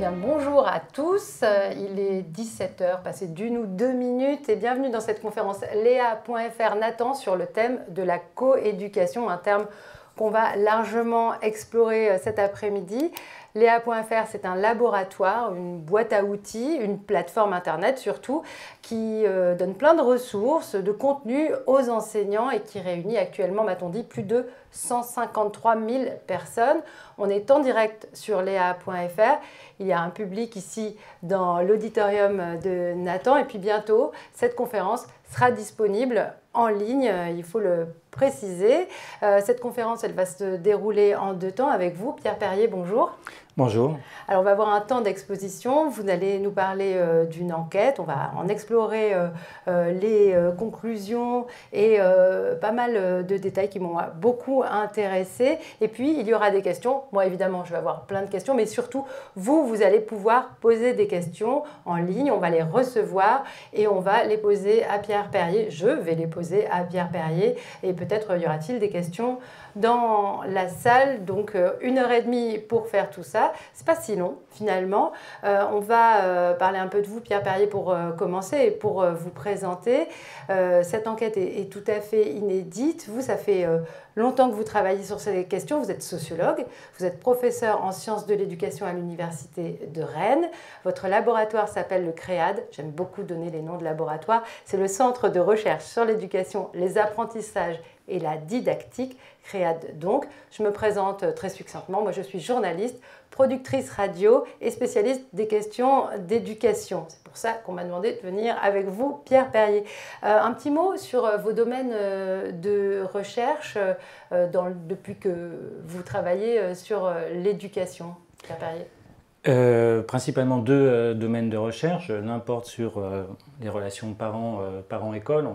bien, bonjour à tous, il est 17 h, passé d'une ou deux minutes et bienvenue dans cette conférence Léa.fr Nathan sur le thème de la coéducation, un terme qu'on va largement explorer cet après-midi. Léa.fr, c'est un laboratoire, une boîte à outils, une plateforme internet surtout, qui donne plein de ressources, de contenu aux enseignants et qui réunit actuellement, m'a-t-on dit, plus de 153 000 personnes. On est en direct sur Léa.fr. Il y a un public ici dans l'auditorium de Nathan et puis bientôt, cette conférence sera disponible en ligne, il faut le préciser. Cette conférence, elle va se dérouler en deux temps avec vous. Pierre Perrier, bonjour. Bonjour. Alors, on va avoir un temps d'exposition. Vous allez nous parler d'une enquête. On va en explorer les conclusions et pas mal de détails qui m'ont beaucoup intéressé. Et puis, il y aura des questions. Moi, évidemment, je vais avoir plein de questions, mais surtout, vous allez pouvoir poser des questions en ligne. On va les recevoir et on va les poser à Pierre Perrier. Je vais les poser à Pierre Perrier et peut-être y aura-t-il des questions dans la salle. Donc 1h30 pour faire tout ça. C'est pas si long finalement. On va parler un peu de vous, Pierre Perrier, pour commencer et pour vous présenter. Cette enquête est tout à fait inédite. Vous, ça fait longtemps que vous travaillez sur ces questions. Vous êtes sociologue, vous êtes professeur en sciences de l'éducation à l'université de Rennes. Votre laboratoire s'appelle le CREAD. J'aime beaucoup donner les noms de laboratoires. C'est le centre de recherche sur l'éducation, les apprentissages et la didactique, CREAD donc. Je me présente très succinctement. Moi, je suis journaliste, productrice radio et spécialiste des questions d'éducation. C'est pour ça qu'on m'a demandé de venir avec vous, Pierre Perrier. Un petit mot sur vos domaines de recherche depuis que vous travaillez sur l'éducation, Pierre Perrier. Principalement deux domaines de recherche. L'un porte sur les relations parents-école,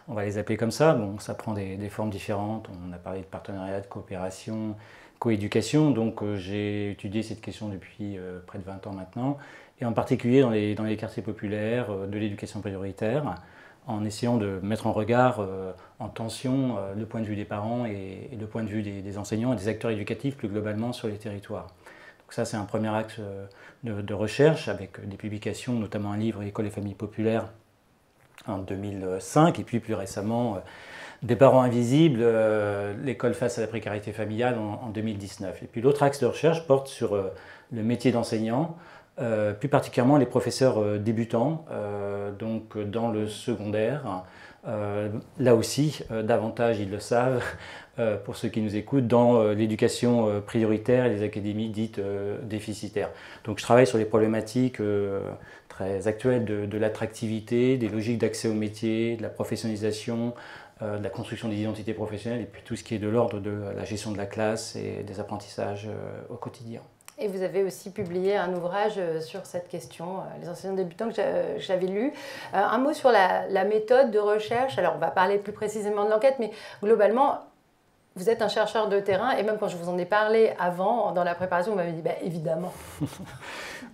on va les appeler comme ça. Bon, ça prend des formes différentes. On a parlé de partenariat, de coopération, coéducation. Donc j'ai étudié cette question depuis près de 20 ans maintenant, et en particulier dans les quartiers populaires de l'éducation prioritaire, en essayant de mettre en regard, en tension, le point de vue des parents et le point de vue des enseignants et des acteurs éducatifs plus globalement sur les territoires. Ça, c'est un premier axe de recherche avec des publications, notamment un livre École et familles populaires en 2005, et puis plus récemment Des parents invisibles, l'école face à la précarité familiale en 2019. Et puis l'autre axe de recherche porte sur le métier d'enseignant, plus particulièrement les professeurs débutants, donc dans le secondaire. Là aussi, davantage, ils le savent, pour ceux qui nous écoutent, dans l'éducation prioritaire et les académies dites déficitaires. Donc je travaille sur les problématiques très actuelles de l'attractivité, des logiques d'accès au métier, de la professionnalisation, de la construction des identités professionnelles et puis tout ce qui est de l'ordre de la gestion de la classe et des apprentissages au quotidien. Et vous avez aussi publié un ouvrage sur cette question, les enseignants débutants, que j'avais lu. Un mot sur la méthode de recherche. Alors, on va parler plus précisément de l'enquête, mais globalement, vous êtes un chercheur de terrain. Et même quand je vous en ai parlé avant, dans la préparation, vous m'avez dit, évidemment.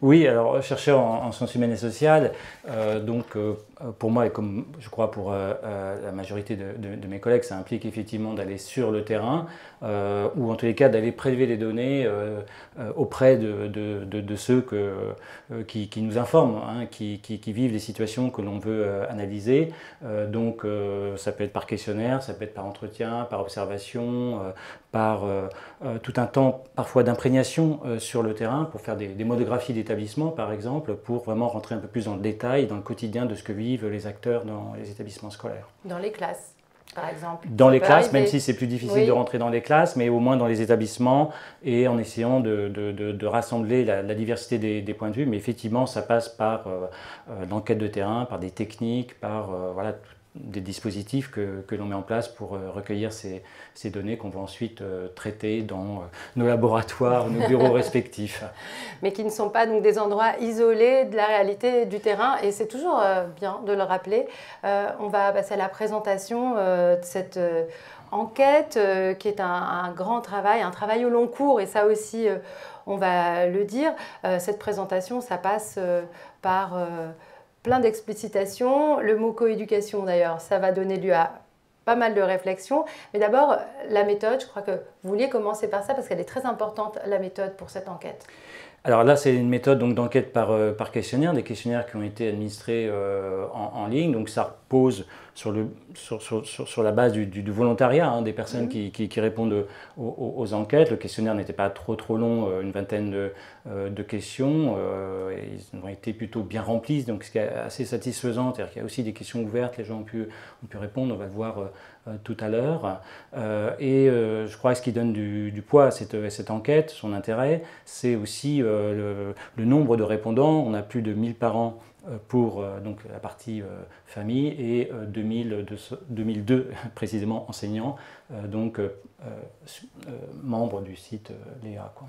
Oui, alors chercheur en sciences humaines et sociales, pour moi et comme je crois pour la majorité de mes collègues, ça implique effectivement d'aller sur le terrain ou en tous les cas d'aller prélever les données auprès de ceux qui nous informent, hein, qui vivent les situations que l'on veut analyser. Donc ça peut être par questionnaire, ça peut être par entretien, par observation, par tout un temps parfois d'imprégnation sur le terrain pour faire des monographies d'établissement par exemple, pour vraiment rentrer un peu plus dans le détail, dans le quotidien de ce que vivent les acteurs dans les établissements scolaires. Dans les classes par exemple. Dans les classes, même si c'est plus difficile de rentrer dans les classes, mais au moins dans les établissements et en essayant de rassembler la diversité des points de vue. Mais effectivement, ça passe par l'enquête de terrain, par des techniques, par voilà, des dispositifs que l'on met en place pour recueillir ces données qu'on va ensuite traiter dans nos laboratoires, nos bureaux respectifs. Mais qui ne sont pas donc des endroits isolés de la réalité du terrain, et c'est toujours bien de le rappeler. On va passer à la présentation de cette enquête qui est un grand travail, un travail au long cours, et ça aussi on va le dire. Cette présentation, ça passe par plein d'explicitations. Le mot coéducation, d'ailleurs, ça va donner lieu à pas mal de réflexions. Mais d'abord, la méthode, je crois que vous vouliez commencer par ça parce qu'elle est très importante, la méthode pour cette enquête. Alors là, c'est une méthode d'enquête par questionnaire, des questionnaires qui ont été administrés en ligne. Donc ça repose sur la base du volontariat, hein, des personnes qui répondent aux enquêtes. Le questionnaire n'était pas trop long, une vingtaine de questions. Ils ont été plutôt bien remplis, donc ce qui est assez satisfaisant. C'est-à-dire qu'il y a aussi des questions ouvertes, les gens ont pu répondre, on va le voir tout à l'heure. Je crois que ce qui donne du poids à cette enquête, son intérêt, c'est aussi le nombre de répondants. On a plus de 1000 parents pour donc la partie famille et 2002 précisément enseignants, membres du site Léa, quoi.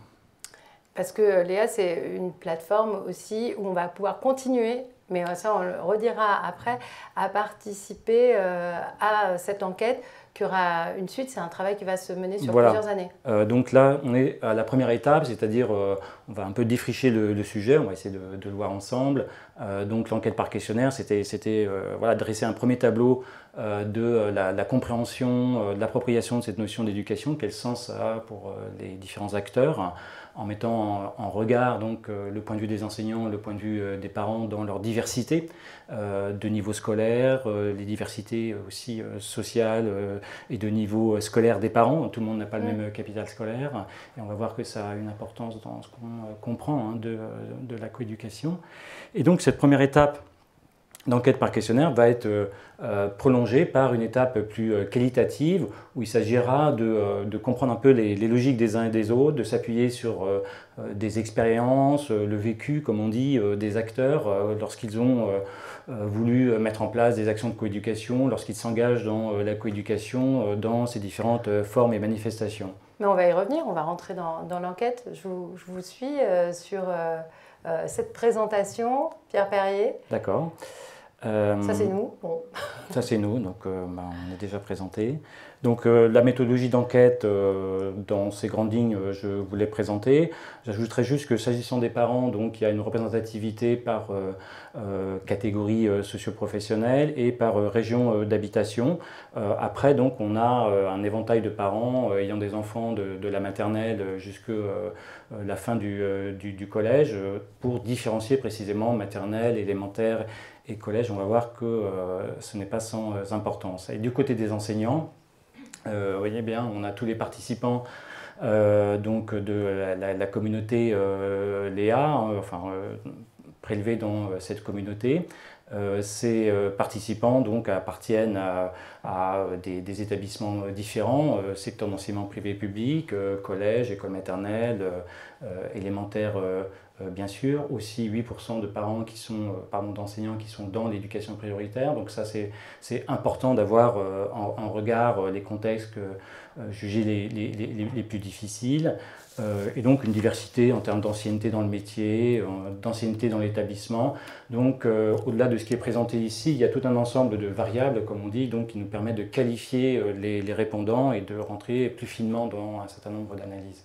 Parce que Léa, c'est une plateforme aussi où on va pouvoir continuer, mais ça on le redira après, à participer à cette enquête qui aura une suite. C'est un travail qui va se mener sur plusieurs années. Donc là, on est à la première étape, c'est-à-dire on va un peu défricher le sujet, on va essayer de le voir ensemble. Donc l'enquête par questionnaire, c'était voilà, dresser un premier tableau de la compréhension, de l'appropriation de cette notion d'éducation, quel sens ça a pour les différents acteurs, en mettant en regard donc, le point de vue des enseignants, le point de vue des parents dans leur diversité de niveau scolaire, les diversités aussi sociales et de niveau scolaire des parents. Tout le monde n'a pas le même capital scolaire et on va voir que ça a une importance dans ce qu'on comprend, hein, de la coéducation. Et donc cette première étape d'enquête par questionnaire va être prolongée par une étape plus qualitative où il s'agira de comprendre un peu les logiques des uns et des autres, de s'appuyer sur des expériences, le vécu, comme on dit, des acteurs lorsqu'ils ont voulu mettre en place des actions de coéducation, lorsqu'ils s'engagent dans la coéducation, dans ses différentes formes et manifestations. Mais on va y revenir, on va rentrer dans l'enquête. Je vous suis sur cette présentation. Pierre Perrier. D'accord. Ça c'est nous. Bon. Ça c'est nous, donc on est déjà présenté. Donc la méthodologie d'enquête, dans ces grandes lignes, je vous l'ai présentée. J'ajouterai juste que s'agissant des parents, donc, il y a une représentativité par catégorie socio-professionnelle et par région d'habitation. Après, donc, on a un éventail de parents ayant des enfants de la maternelle jusqu'à la fin du collège, pour différencier précisément maternelle, élémentaire et collège. On va voir que ce n'est pas sans importance. Et du côté des enseignants, vous voyez bien, on a tous les participants donc de la communauté Léa, prélevés dans cette communauté. Ces participants donc appartiennent à des établissements différents, secteur d'enseignement privé et public, collège, école maternelle, élémentaire bien sûr, aussi 8% de parents qui sont, d'enseignants qui sont dans l'éducation prioritaire. Donc ça c'est important d'avoir en regard les contextes jugés les plus difficiles. Et donc une diversité en termes d'ancienneté dans le métier, d'ancienneté dans l'établissement. Donc au-delà de ce qui est présenté ici, il y a tout un ensemble de variables, comme on dit, donc, qui nous permettent de qualifier les répondants et de rentrer plus finement dans un certain nombre d'analyses.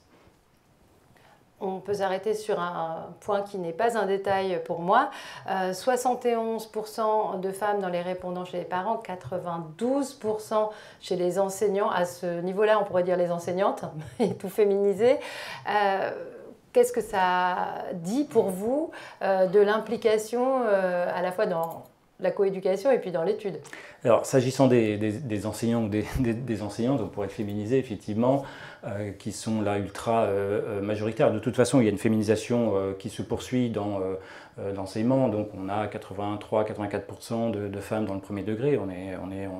On peut s'arrêter sur un point qui n'est pas un détail pour moi. 71% de femmes dans les répondants chez les parents, 92% chez les enseignants. À ce niveau-là, on pourrait dire les enseignantes, et tout féminisé. Qu'est-ce que ça dit pour vous de l'implication à la fois dans la coéducation et puis dans l'étude? Alors, s'agissant des enseignants ou des enseignantes, on pourrait le féminiser effectivement, qui sont là ultra majoritaires. De toute façon, il y a une féminisation qui se poursuit dans l'enseignement. Donc, on a 83-84% de femmes dans le premier degré. On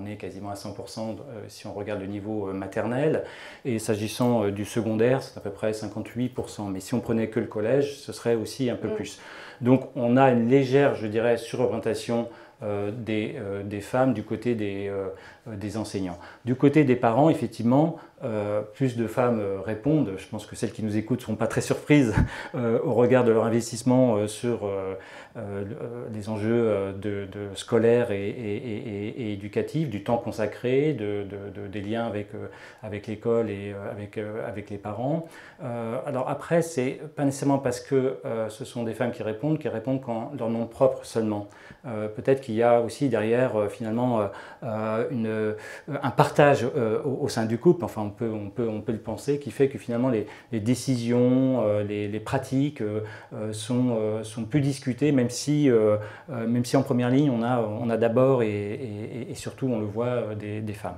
est quasiment à 100% si on regarde le niveau maternel. Et s'agissant du secondaire, c'est à peu près 58%. Mais si on prenait que le collège, ce serait aussi un peu plus. Donc, on a une légère, je dirais, surreprésentation des femmes du côté des enseignants. Du côté des parents, effectivement, plus de femmes répondent. Je pense que celles qui nous écoutent ne seront pas très surprises au regard de leur investissement sur les enjeux scolaires et éducatifs, du temps consacré, des liens avec l'école et avec les parents. Alors après, c'est pas nécessairement parce que ce sont des femmes qui répondent qu'en leur nom propre seulement. Peut-être qu'il qu'il y a aussi derrière finalement un partage au sein du couple, enfin on peut le penser, qui fait que finalement les décisions, les pratiques sont plus discutées, même si en première ligne on a d'abord et surtout on le voit des femmes.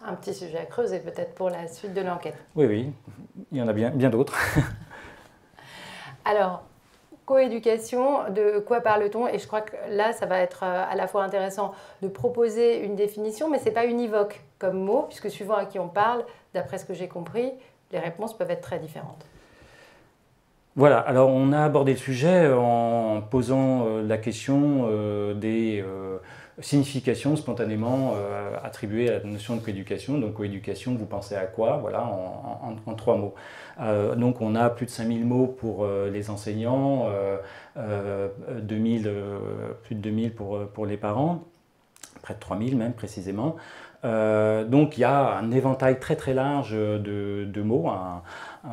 Un petit sujet à creuser peut-être pour la suite de l'enquête. Oui, oui, il y en a bien d'autres. Alors, coéducation, de quoi parle-t-on? Et je crois que là, ça va être à la fois intéressant de proposer une définition, mais ce n'est pas univoque comme mot, puisque suivant à qui on parle, d'après ce que j'ai compris, les réponses peuvent être très différentes. Voilà, alors on a abordé le sujet en posant la question des significations spontanément attribuées à la notion de coéducation. Donc coéducation, vous pensez à quoi? Voilà, en 3 mots. Donc on a plus de 5000 mots pour les enseignants, plus de 2000 pour les parents, près de 3000 même précisément. Donc il y a un éventail très très large de mots,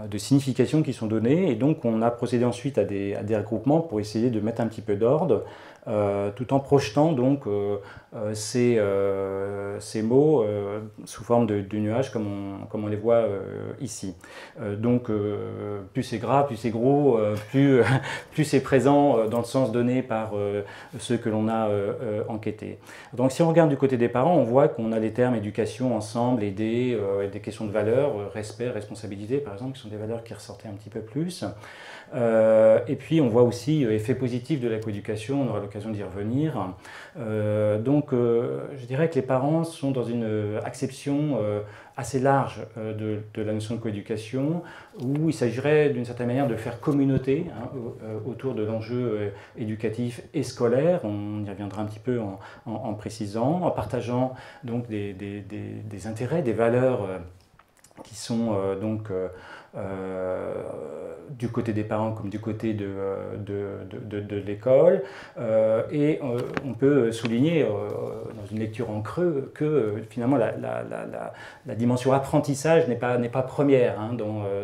de significations qui sont données, et donc on a procédé ensuite à des regroupements pour essayer de mettre un petit peu d'ordre, tout en projetant donc ces mots sous forme de nuages comme on les voit ici. Donc plus c'est gras, plus c'est gros, plus c'est présent dans le sens donné par ceux que l'on a enquêtés. Donc si on regarde du côté des parents, on voit qu'on a les termes éducation, ensemble, aider, des questions de valeurs, respect, responsabilité par exemple, qui sont des valeurs qui ressortaient un petit peu plus. Et puis on voit aussi effet positif de la coéducation, on aura l'occasion d'y revenir. Donc je dirais que les parents sont dans une acception assez large de la notion de coéducation, où il s'agirait d'une certaine manière de faire communauté autour de l'enjeu éducatif et scolaire. On y reviendra un petit peu en précisant, en partageant donc des intérêts, des valeurs qui sont du côté des parents comme du côté de l'école. Et on peut souligner dans une lecture en creux que finalement la dimension apprentissage n'est pas première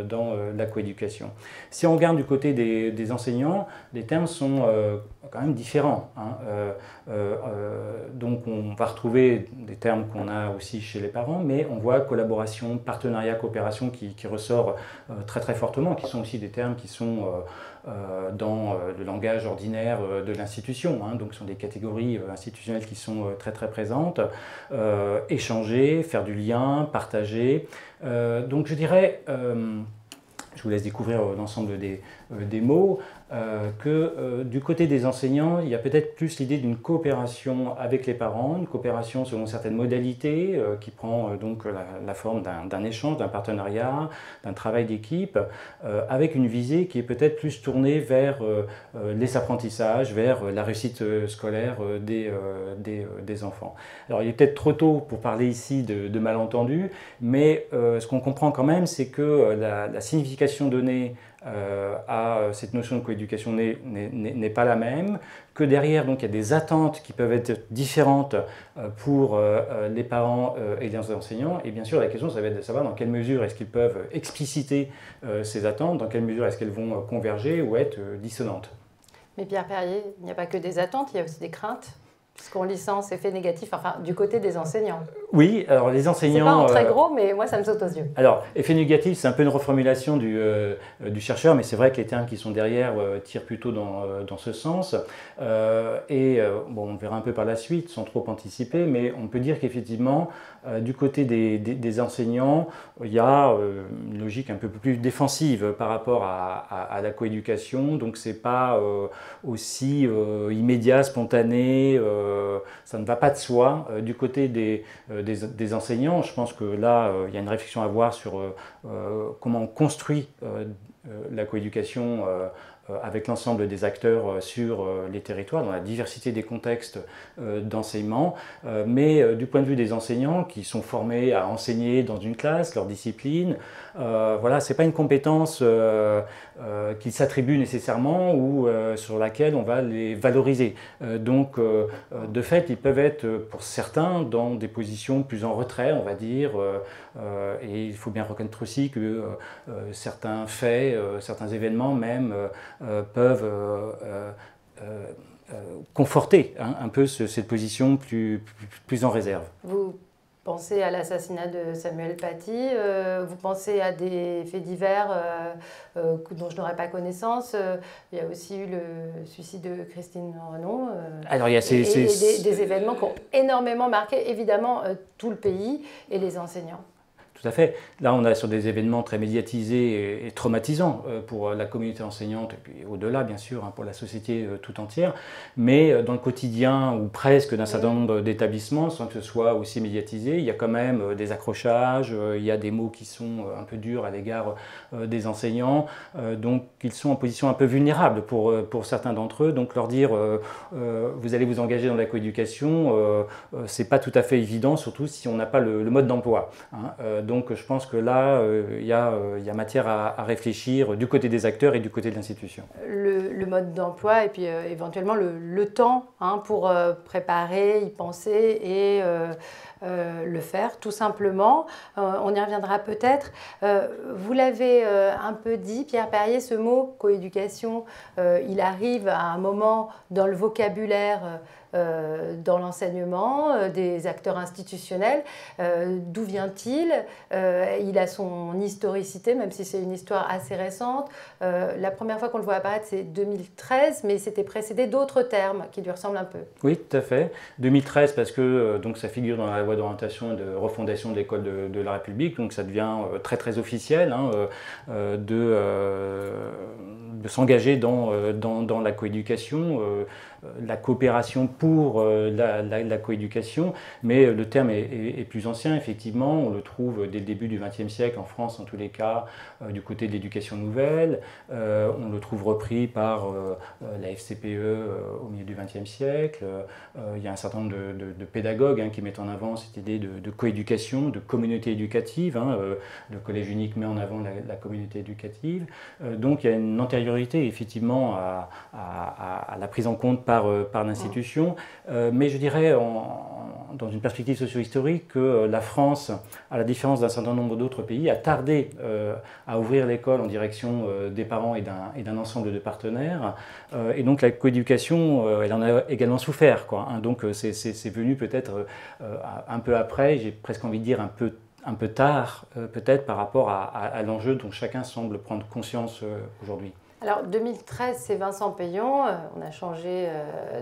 dans la coéducation. Si on regarde du côté des enseignants, les termes sont quand même différents. Donc on va retrouver des termes qu'on a aussi chez les parents, mais on voit collaboration, partenariat, coopération qui ressort très très fortement, qui sont aussi des termes qui sont dans le langage ordinaire de l'institution. Donc ce sont des catégories institutionnelles qui sont très très présentes. Échanger, faire du lien, partager. Donc je dirais, je vous laisse découvrir l'ensemble des mots, que du côté des enseignants, il y a peut-être plus l'idée d'une coopération avec les parents, une coopération selon certaines modalités qui prend donc la forme d'un échange, d'un partenariat, d'un travail d'équipe, avec une visée qui est peut-être plus tournée vers les apprentissages, vers la réussite scolaire des enfants. Alors il est peut-être trop tôt pour parler ici de malentendus, mais ce qu'on comprend quand même, c'est que la signification donnée à cette notion de coéducation n'est pas la même, que derrière donc, il y a des attentes qui peuvent être différentes pour les parents et les enseignants, et bien sûr la question ça va être de savoir dans quelle mesure est-ce qu'ils peuvent expliciter ces attentes, dans quelle mesure est-ce qu'elles vont converger ou être dissonantes. Mais Pierre Perrier, il n'y a pas que des attentes, il y a aussi des craintes, puisqu'on licence effet négatif, enfin du côté des enseignants. Oui, alors les enseignants... C'est pas en très gros, mais moi ça me saute aux yeux. Alors, effet négatif, c'est un peu une reformulation du chercheur, mais c'est vrai que les termes qui sont derrière tirent plutôt dans ce sens. Bon, on verra un peu par la suite, sans trop anticiper, mais on peut dire qu'effectivement, du côté des enseignants, il y a une logique un peu plus défensive par rapport à la coéducation, donc c'est pas aussi immédiat, spontané, ça ne va pas de soi. Du côté des enseignants, je pense que là, il y a une réflexion à avoir sur comment on construit la coéducation avec l'ensemble des acteurs sur les territoires, dans la diversité des contextes d'enseignement, mais du point de vue des enseignants qui sont formés à enseigner dans une classe, leur discipline, voilà, ce n'est pas une compétence qu'ils s'attribuent nécessairement ou sur laquelle on va les valoriser. Donc, de fait, ils peuvent être, pour certains, dans des positions plus en retrait, on va dire, et il faut bien reconnaître aussi que certains faits, certains événements même, peuvent conforter un peu cette position plus en réserve. Vous pensez à l'assassinat de Samuel Paty, vous pensez à des faits divers dont je n'aurais pas connaissance. Il y a aussi eu le suicide de Christine Renon. Alors, il y a des événements qui ont énormément marqué évidemment tout le pays et les enseignants. Tout à fait. Là, on est sur des événements très médiatisés et traumatisants pour la communauté enseignante, et puis au-delà, bien sûr, pour la société tout entière. Mais dans le quotidien, ou presque, d'un certain nombre d'établissements, sans que ce soit aussi médiatisé, il y a quand même des accrochages, il y a des mots qui sont un peu durs à l'égard des enseignants. Donc, ils sont en position un peu vulnérable pour certains d'entre eux. Donc, leur dire vous allez vous engager dans la coéducation, c'est pas tout à fait évident, surtout si on n'a pas le mode d'emploi. Donc je pense que là, il y a matière à réfléchir du côté des acteurs et du côté de l'institution. Le mode d'emploi et puis éventuellement le temps pour préparer, y penser et le faire tout simplement. On y reviendra peut-être. Vous l'avez un peu dit, Pierre Perrier, ce mot coéducation, il arrive à un moment dans le vocabulaire dans l'enseignement, des acteurs institutionnels. D'où vient-il? Il a son historicité, même si c'est une histoire assez récente. La première fois qu'on le voit apparaître, c'est 2013, mais c'était précédé d'autres termes qui lui ressemblent un peu. Oui, tout à fait. 2013, parce que donc, ça figure dans la loi d'orientation et de refondation de l'école de la République, donc ça devient très très officiel de s'engager dans la coéducation. La coopération pour la coéducation, mais le terme est plus ancien, effectivement, on le trouve dès le début du XXe siècle, en France en tous les cas, du côté de l'éducation nouvelle, on le trouve repris par la FCPE au milieu du XXe siècle, il y a un certain nombre de pédagogues qui mettent en avant cette idée de coéducation, de communauté éducative, le collège unique met en avant la communauté éducative, donc il y a une antériorité effectivement à la prise en compte par l'institution, mais je dirais dans une perspective socio-historique que la France, à la différence d'un certain nombre d'autres pays, a tardé à ouvrir l'école en direction des parents et d'un ensemble de partenaires, et donc la coéducation, elle en a également souffert, donc c'est venu peut-être un peu après, j'ai presque envie de dire un peu tard, peut-être par rapport à l'enjeu dont chacun semble prendre conscience aujourd'hui. Alors 2013, c'est Vincent Peillon, on a changé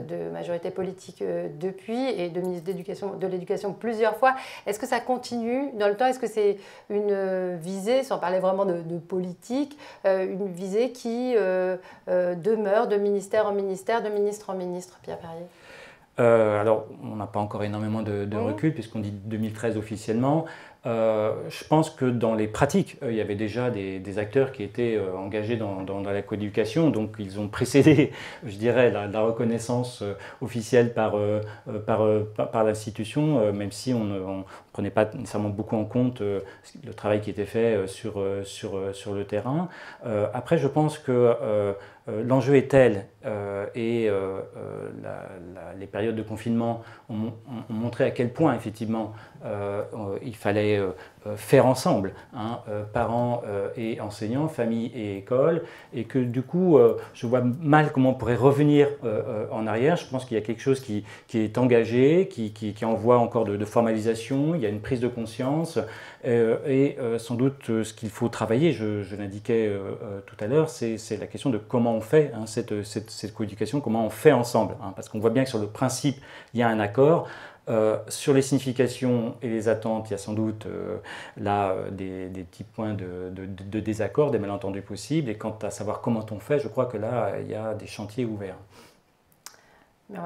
de majorité politique depuis et de ministre de l'Éducation plusieurs fois. Est-ce que ça continue dans le temps? Est-ce que c'est une visée, sans parler vraiment de politique, une visée qui demeure de ministère en ministère, de ministre en ministre, Pierre Perrier? Alors, on n'a pas encore énormément de recul puisqu'on dit 2013 officiellement. Je pense que dans les pratiques, il y avait déjà des acteurs qui étaient engagés dans la coéducation, donc ils ont précédé, je dirais, la reconnaissance officielle par l'institution, même si on ne prenait pas nécessairement beaucoup en compte le travail qui était fait sur le terrain. Après, je pense que l'enjeu est tel et les périodes de confinement ont montré à quel point, effectivement, il fallait faire ensemble, parents et enseignants, famille et école, et que du coup, je vois mal comment on pourrait revenir en arrière. Je pense qu'il y a quelque chose qui est engagé, qui envoie encore de formalisation, il y a une prise de conscience, et sans doute ce qu'il faut travailler, je l'indiquais tout à l'heure, c'est la question de comment on fait cette coéducation, comment on fait ensemble, parce qu'on voit bien que sur le principe, il y a un accord. Sur les significations et les attentes, il y a sans doute là des petits points de désaccord, des malentendus possibles. Et quant à savoir comment on fait, je crois que là, il y a des chantiers ouverts. Mais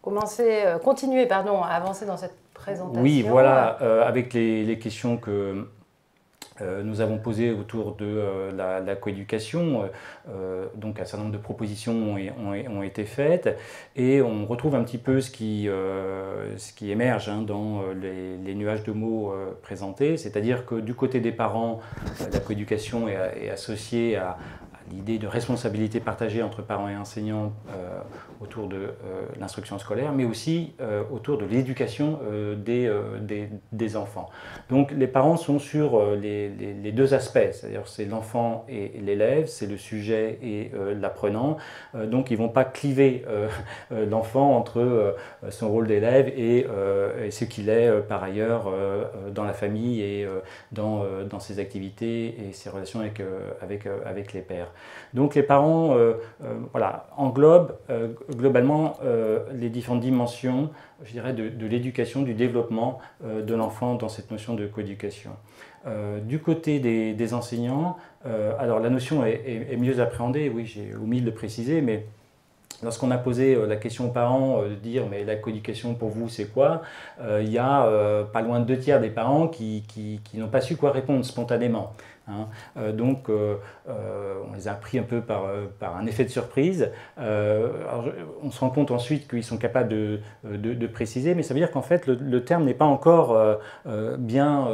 on va continuer à avancer dans cette présentation. Oui, voilà, avec les questions que nous avons posées autour de la coéducation, donc un certain nombre de propositions ont été faites, et on retrouve un petit peu ce qui émerge dans les nuages de mots présentés, c'est-à-dire que du côté des parents, la coéducation est associée à l'idée de responsabilité partagée entre parents et enseignants autour de l'instruction scolaire, mais aussi autour de l'éducation des enfants. Donc les parents sont sur les deux aspects, c'est-à-dire c'est l'enfant et l'élève, c'est le sujet et l'apprenant. Donc ils ne vont pas cliver l'enfant entre son rôle d'élève et ce qu'il est par ailleurs dans la famille et dans ses activités et ses relations avec les pairs. Donc les parents voilà, englobent globalement les différentes dimensions, je dirais, de l'éducation, du développement de l'enfant dans cette notion de coéducation. Du côté des enseignants, alors la notion est mieux appréhendée, oui, j'ai omis de le préciser, mais lorsqu'on a posé la question aux parents de dire mais la coéducation pour vous c'est quoi, il y a pas loin de 2/3 des parents qui n'ont pas su quoi répondre spontanément. Hein. Donc on les a pris un peu par un effet de surprise. Alors, on se rend compte ensuite qu'ils sont capables de préciser, mais ça veut dire qu'en fait le terme n'est pas encore bien...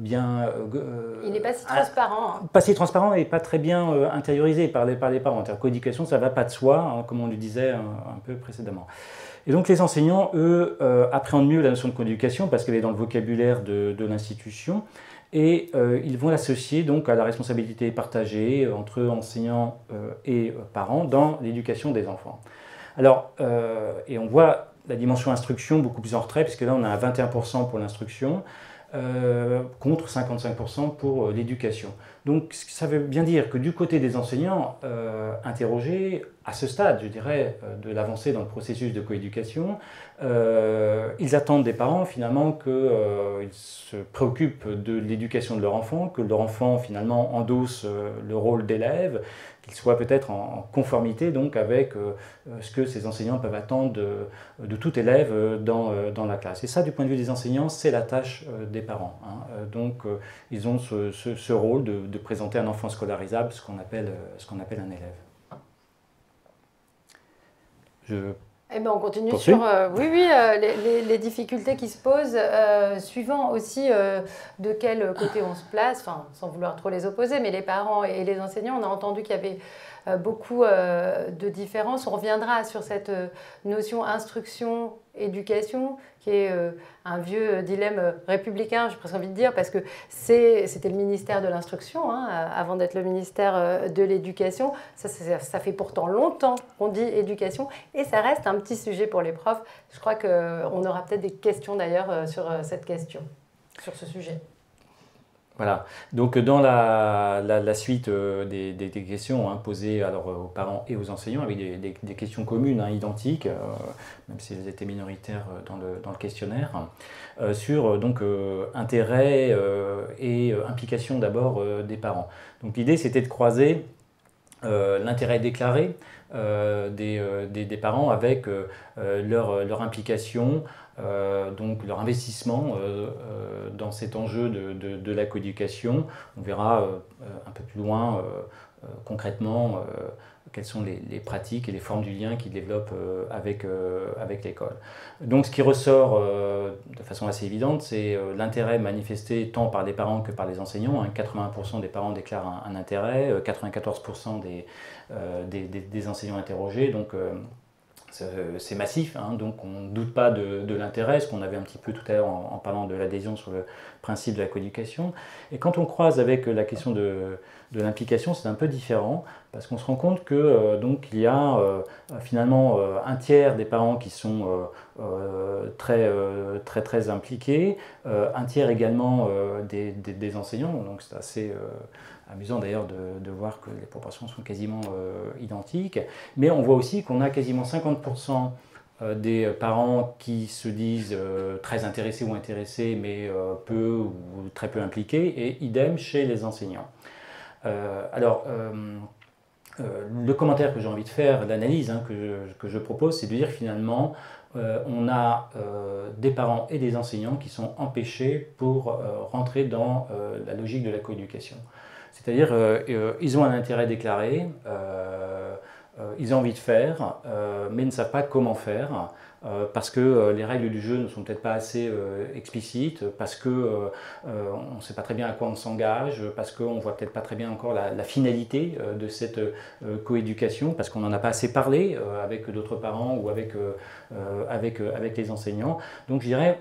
il n'est pas si transparent. Pas si transparent et pas très bien intériorisé par les parents. Coéducation, ça ne va pas de soi, hein, comme on le disait un peu précédemment. Et donc les enseignants, eux, appréhendent mieux la notion de coéducation parce qu'elle est dans le vocabulaire de l'institution. Et ils vont l'associer donc à la responsabilité partagée entre enseignants et parents dans l'éducation des enfants. Alors, et on voit la dimension instruction beaucoup plus en retrait, puisque là on a 21% pour l'instruction, contre 55% pour l'éducation. Donc ça veut bien dire que du côté des enseignants interrogés, à ce stade, je dirais, de l'avancée dans le processus de coéducation, ils attendent des parents finalement qu'ils se préoccupent de l'éducation de leur enfant, que leur enfant finalement endosse le rôle d'élève, qu'il soit peut-être en conformité donc avec ce que ces enseignants peuvent attendre de tout élève dans la classe. Et ça, du point de vue des enseignants, c'est la tâche des parents. Hein. Donc ils ont ce rôle de présenter un enfant scolarisable, ce qu'on appelle un élève. Eh ben on continue sur les difficultés qui se posent, suivant aussi de quel côté on se place, enfin, sans vouloir trop les opposer, mais les parents et les enseignants, on a entendu qu'il y avait beaucoup de différences. On reviendra sur cette notion instruction-éducation, qui est un vieux dilemme républicain, j'ai presque envie de dire, parce que c'était le ministère de l'Instruction, hein, avant d'être le ministère de l'Éducation. Ça fait pourtant longtemps qu'on dit éducation, et ça reste un petit sujet pour les profs. Je crois qu'on aura peut-être des questions d'ailleurs sur cette question, sur ce sujet. Voilà, donc dans la suite des questions posées alors, aux parents et aux enseignants, avec des questions communes, identiques, même si elles étaient minoritaires dans le questionnaire, sur donc, intérêt et implication d'abord des parents. Donc l'idée c'était de croiser l'intérêt déclaré des parents avec leur implication, donc leur investissement dans cet enjeu de la coéducation. On verra un peu plus loin concrètement quelles sont les pratiques et les formes du lien qu'ils développent avec l'école. Donc ce qui ressort de façon assez évidente, c'est l'intérêt manifesté tant par les parents que par les enseignants. 80% des parents déclarent un intérêt, 94% des enseignants interrogés. Donc c'est massif, hein, donc on ne doute pas de l'intérêt, ce qu'on avait un petit peu tout à l'heure en parlant de l'adhésion sur le principe de la coéducation. Et quand on croise avec la question de l'implication, c'est un peu différent, parce qu'on se rend compte que donc il y a finalement un tiers des parents qui sont très impliqués, un tiers également des enseignants, donc c'est assez amusant d'ailleurs de voir que les proportions sont quasiment identiques, mais on voit aussi qu'on a quasiment 50% des parents qui se disent très intéressés ou intéressés, mais peu ou très peu impliqués, et idem chez les enseignants. Le commentaire que j'ai envie de faire, l'analyse que je propose, c'est de dire finalement on a des parents et des enseignants qui sont empêchés pour rentrer dans la logique de la coéducation. C'est-à-dire ils ont un intérêt déclaré, ils ont envie de faire, mais ne savent pas comment faire. parce que les règles du jeu ne sont peut-être pas assez explicites, parce qu'on ne sait pas très bien à quoi on s'engage, parce qu'on ne voit peut-être pas très bien encore la finalité de cette coéducation, parce qu'on n'en a pas assez parlé avec d'autres parents ou avec les enseignants. Donc je dirais,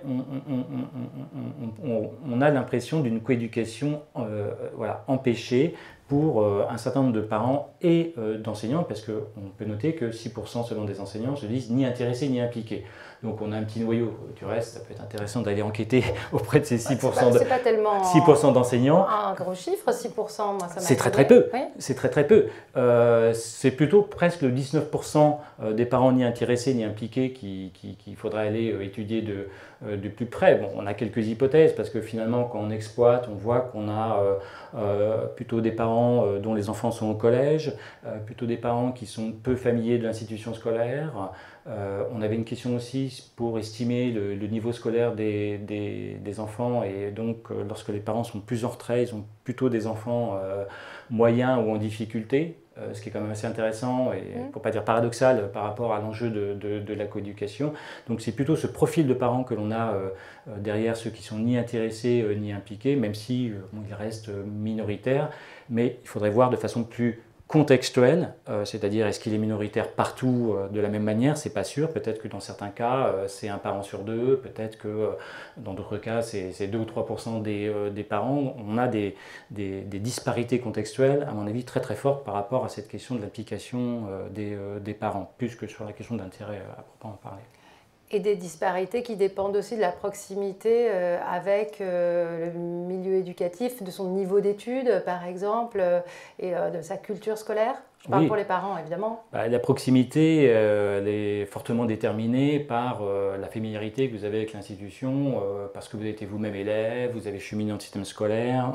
on a l'impression d'une coéducation voilà, empêchée pour un certain nombre de parents et d'enseignants, parce qu'on peut noter que 6% selon des enseignants se disent ni intéressés ni impliqués. Donc on a un petit noyau. Du reste, ça peut être intéressant d'aller enquêter auprès de ces 6% c'est pas tellement 6% d'enseignants. Un gros chiffre, 6%, moi ça m'a C'est très peu. Oui. C'est très peu. C'est plutôt presque le 19% des parents ni intéressés ni impliqués qu'il faudrait aller étudier de plus près. Bon, on a quelques hypothèses parce que finalement quand on exploite, on voit qu'on a plutôt des parents dont les enfants sont au collège, plutôt des parents qui sont peu familiers de l'institution scolaire. On avait une question aussi pour estimer le niveau scolaire des enfants, et donc lorsque les parents sont plus en retrait, ils ont plutôt des enfants moyens ou en difficulté, ce qui est quand même assez intéressant et pour ne pas dire paradoxal par rapport à l'enjeu de la coéducation. Donc c'est plutôt ce profil de parents que l'on a derrière ceux qui sont ni intéressés ni impliqués, même si ils restent minoritaires, mais il faudrait voir de façon plus contextuel, c'est-à-dire est-ce qu'il est minoritaire partout de la même manière, c'est pas sûr, peut-être que dans certains cas c'est un parent sur deux, peut-être que dans d'autres cas c'est 2 ou 3% des parents. On a des disparités contextuelles à mon avis très très fortes par rapport à cette question de l'implication des parents, plus que sur la question d'intérêt à proprement parler. Et des disparités qui dépendent aussi de la proximité avec le milieu éducatif, de son niveau d'études par exemple, et de sa culture scolaire. Je parle pour les parents évidemment. La proximité elle est fortement déterminée par la familiarité que vous avez avec l'institution, parce que vous êtes vous-même élève, vous avez cheminé dans le système scolaire,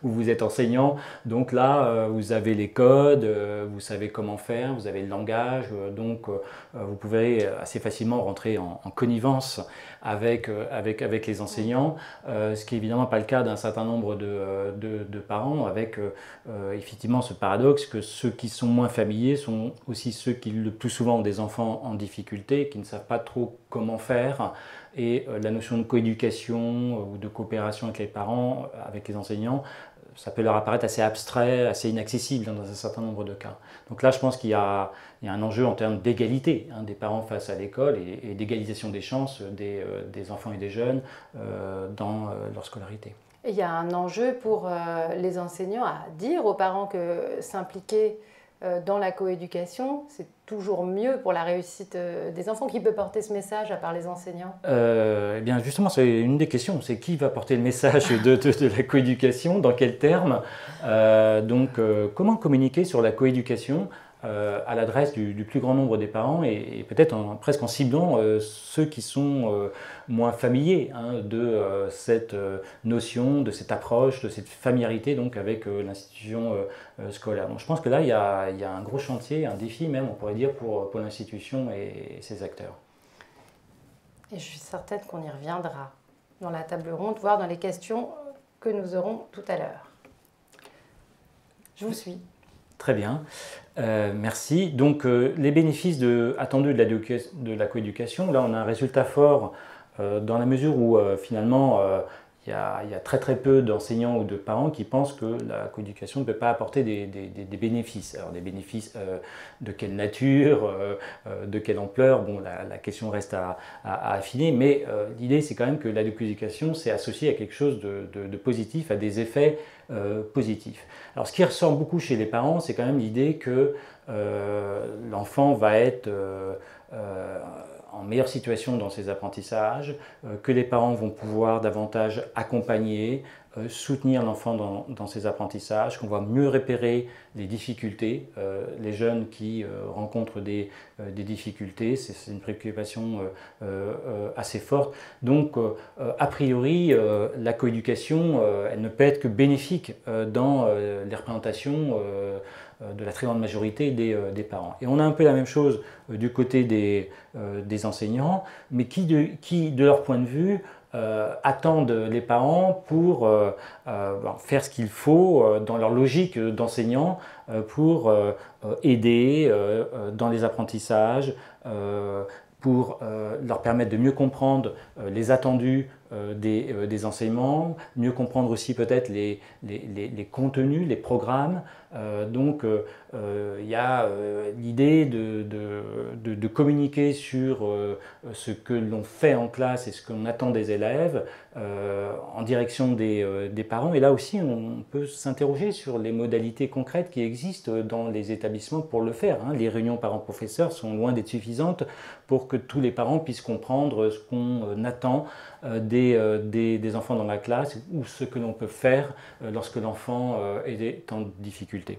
ou vous êtes enseignant. Donc là, vous avez les codes, vous savez comment faire, vous avez le langage, donc vous pouvez assez facilement rentrer en connivence avec les enseignants, ce qui n'est évidemment pas le cas d'un certain nombre de parents, avec effectivement ce paradoxe que ceux qui sont moins familiers sont aussi ceux qui le plus souvent ont des enfants en difficulté, qui ne savent pas trop comment faire, et la notion de coéducation ou de coopération avec les parents, avec les enseignants, ça peut leur apparaître assez abstrait, assez inaccessible dans un certain nombre de cas. Donc là, je pense qu'il y a un enjeu en termes d'égalité des parents face à l'école et d'égalisation des chances des enfants et des jeunes dans leur scolarité. Et il y a un enjeu pour les enseignants à dire aux parents que s'impliquer dans la coéducation, c'est toujours mieux pour la réussite des enfants. Qui peut porter ce message à part les enseignants? Eh bien justement, c'est une des questions, c'est qui va porter le message de la coéducation, dans quels termes, comment communiquer sur la coéducation à l'adresse du plus grand nombre des parents et peut-être presque en ciblant ceux qui sont moins familiers de cette notion, de cette approche, de cette familiarité donc, avec l'institution scolaire. Donc je pense que là, il y a un gros chantier, un défi même, on pourrait dire, pour l'institution et ses acteurs. Et je suis certaine qu'on y reviendra dans la table ronde, voire dans les questions que nous aurons tout à l'heure. Je vous suis. Très bien, merci. Donc les bénéfices attendus de la coéducation, là on a un résultat fort dans la mesure où finalement il y a très très peu d'enseignants ou de parents qui pensent que la coéducation ne peut pas apporter des bénéfices. Alors des bénéfices de quelle nature, de quelle ampleur, bon la question reste à affiner, mais l'idée c'est quand même que la coéducation c'est associé à quelque chose de positif, à des effets positifs. Alors ce qui ressort beaucoup chez les parents, c'est quand même l'idée que l'enfant va être en meilleure situation dans ses apprentissages, que les parents vont pouvoir davantage accompagner, soutenir l'enfant dans ses apprentissages, qu'on va mieux repérer les difficultés. Les jeunes qui rencontrent des difficultés, c'est une préoccupation assez forte. Donc, a priori, la coéducation, elle ne peut être que bénéfique dans les représentations de la très grande majorité des parents. Et on a un peu la même chose du côté des enseignants, mais qui, de leur point de vue, attendent les parents pour faire ce qu'il faut dans leur logique d'enseignant pour aider dans les apprentissages, pour leur permettre de mieux comprendre les attendus des enseignements, mieux comprendre aussi peut-être les contenus, les programmes. Donc il y a l'idée de communiquer sur ce que l'on fait en classe et ce qu'on attend des élèves en direction des parents. Et là aussi, on peut s'interroger sur les modalités concrètes qui existent dans les établissements pour le faire. Les réunions parents-professeurs sont loin d'être suffisantes pour que tous les parents puissent comprendre ce qu'on attend des enfants dans la classe ou ce que l'on peut faire lorsque l'enfant est en difficulté.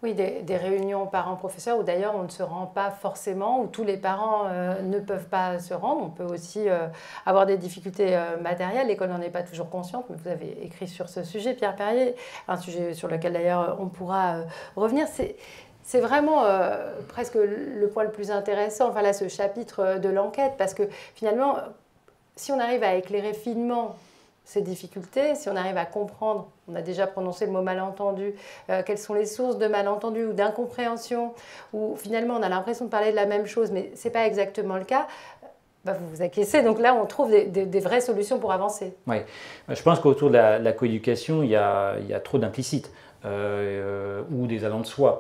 Oui, des réunions parents-professeurs où d'ailleurs on ne se rend pas forcément, où tous les parents ne peuvent pas se rendre. On peut aussi avoir des difficultés matérielles, l'école n'en est pas toujours consciente, mais vous avez écrit sur ce sujet, Pierre Perrier, un sujet sur lequel d'ailleurs on pourra revenir. C'est vraiment presque le point le plus intéressant, enfin là, ce chapitre de l'enquête, parce que finalement, si on arrive à éclairer finement ces difficultés, si on arrive à comprendre, on a déjà prononcé le mot malentendu, quelles sont les sources de malentendu ou d'incompréhension, où finalement on a l'impression de parler de la même chose, mais ce n'est pas exactement le cas, bah vous vous acquiescez. Donc là, on trouve des vraies solutions pour avancer. Oui, je pense qu'autour de la coéducation, il y a trop d'implicites. Ou des allants de soi.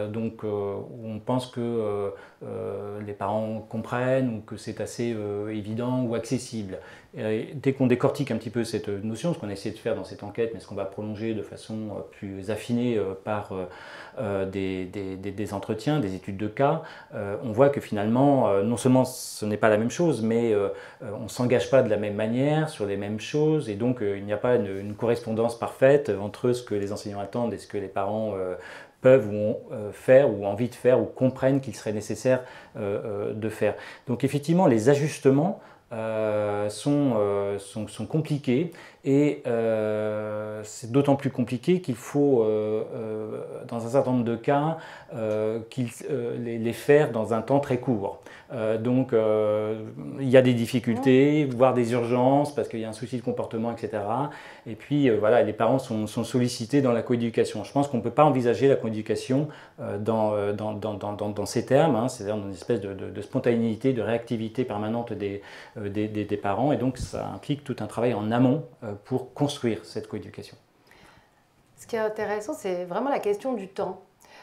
Donc on pense que les parents comprennent ou que c'est assez évident ou accessible. Et dès qu'on décortique un petit peu cette notion, ce qu'on a essayé de faire dans cette enquête, mais ce qu'on va prolonger de façon plus affinée par des entretiens, des études de cas, on voit que finalement, non seulement ce n'est pas la même chose, mais on ne s'engage pas de la même manière sur les mêmes choses, et donc il n'y a pas une correspondance parfaite entre ce que les enseignants attendent et ce que les parents peuvent ou ont faire ou envie de faire ou comprennent qu'il serait nécessaire de faire. Donc effectivement, les ajustements sont compliqués, et c'est d'autant plus compliqué qu'il faut, dans un certain nombre de cas, les faire dans un temps très court. Donc il y a des difficultés, voire des urgences, parce qu'il y a un souci de comportement, etc. Et puis voilà, les parents sont sollicités dans la coéducation. Je pense qu'on ne peut pas envisager la coéducation dans ces termes, c'est-à-dire dans une espèce de spontanéité, de réactivité permanente des parents, et donc ça implique tout un travail en amont pour construire cette coéducation. Ce qui est intéressant, c'est vraiment la question du temps.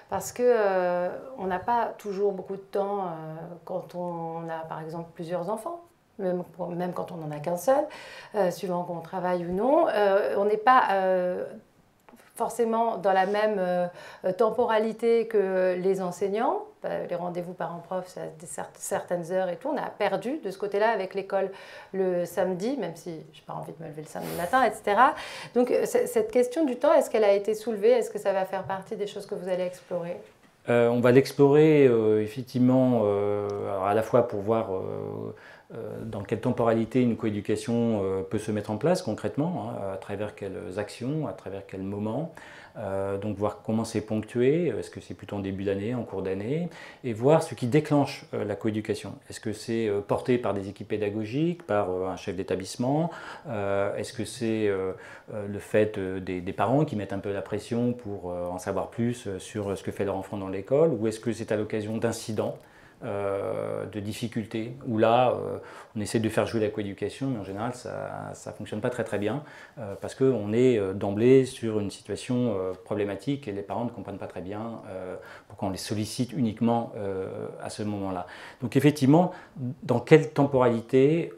Parce qu'on n'a pas toujours beaucoup de temps quand on a par exemple plusieurs enfants, même quand on n'en a qu'un seul, suivant qu'on travaille ou non. On n'est pas forcément dans la même temporalité que les enseignants. Les rendez-vous parents-prof, c'est à certaines heures et tout. On a perdu de ce côté-là avec l'école le samedi, même si je n'ai pas envie de me lever le samedi matin, etc. Donc cette question du temps, est-ce qu'elle a été soulevée? Est-ce que ça va faire partie des choses que vous allez explorer? On va l'explorer effectivement, alors à la fois pour voir dans quelle temporalité une coéducation peut se mettre en place concrètement, à travers quelles actions, à travers quels moments. Donc voir comment c'est ponctué, est-ce que c'est plutôt en début d'année, en cours d'année, et voir ce qui déclenche la coéducation. Est-ce que c'est porté par des équipes pédagogiques, par un chef d'établissement? Est-ce que c'est le fait des parents qui mettent un peu la pression pour en savoir plus sur ce que fait leur enfant dans l'école? Ou est-ce que c'est à l'occasion d'incidents, de difficultés, où là on essaie de faire jouer la coéducation, mais en général ça ne fonctionne pas très bien, parce qu'on est d'emblée sur une situation problématique et les parents ne comprennent pas très bien pourquoi on les sollicite uniquement à ce moment-là. Donc effectivement, dans quelle temporalité